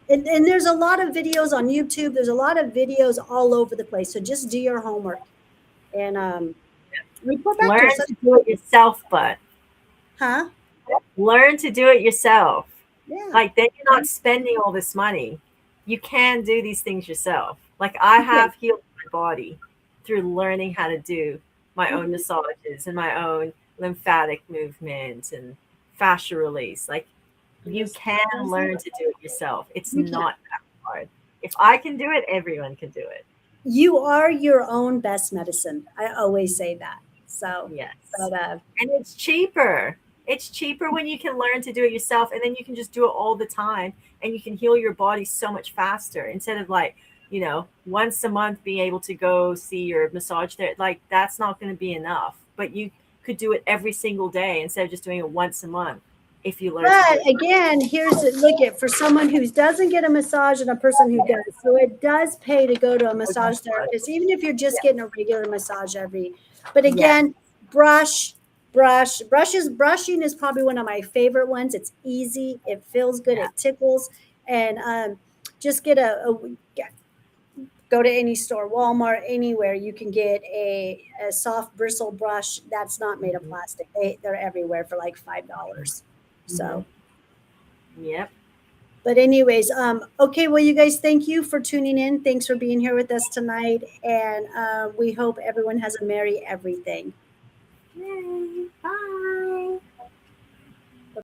S1: And there's a lot of videos on YouTube. There's a lot of videos all over the place. So just do your homework and report back to
S4: Learn
S1: us.
S4: to do it yourself, but
S1: Huh?
S4: learn to do it yourself.
S1: Yeah.
S4: Like then you're not spending all this money. You can do these things yourself. Like I
S1: Okay.
S4: have healed my body through learning how to do my own massages and my own lymphatic movements and fascia release. Like you
S1: Yes.
S4: can learn to do it yourself. It's
S1: You can.
S4: not that hard. If I can do it, everyone can do it.
S1: You are your own best medicine. I always say that. So,
S4: Yes.
S1: but
S4: And it's cheaper. It's cheaper when you can learn to do it yourself, and then you can just do it all the time, and you can heal your body so much faster instead of like, once a month being able to go see your massage there. Like that's not going to be enough, but you could do it every single day instead of just doing it once a month if you learn to do
S1: But
S4: it.
S1: again, look at for someone who doesn't get a massage and a person who does. So it does pay to go to a massage therapist, even if you're just getting a regular massage every. But again, brushing is probably one of my favorite ones. It's easy, it feels good,
S4: Yeah.
S1: it tickles, and just go to any store, Walmart, anywhere. You can get a soft bristle brush that's not made of plastic. They're everywhere for like $5. So.
S4: Yep.
S1: But anyways, okay, well, you guys, thank you for tuning in. Thanks for being here with us tonight. And we hope everyone has a merry everything.
S4: Yay. Bye.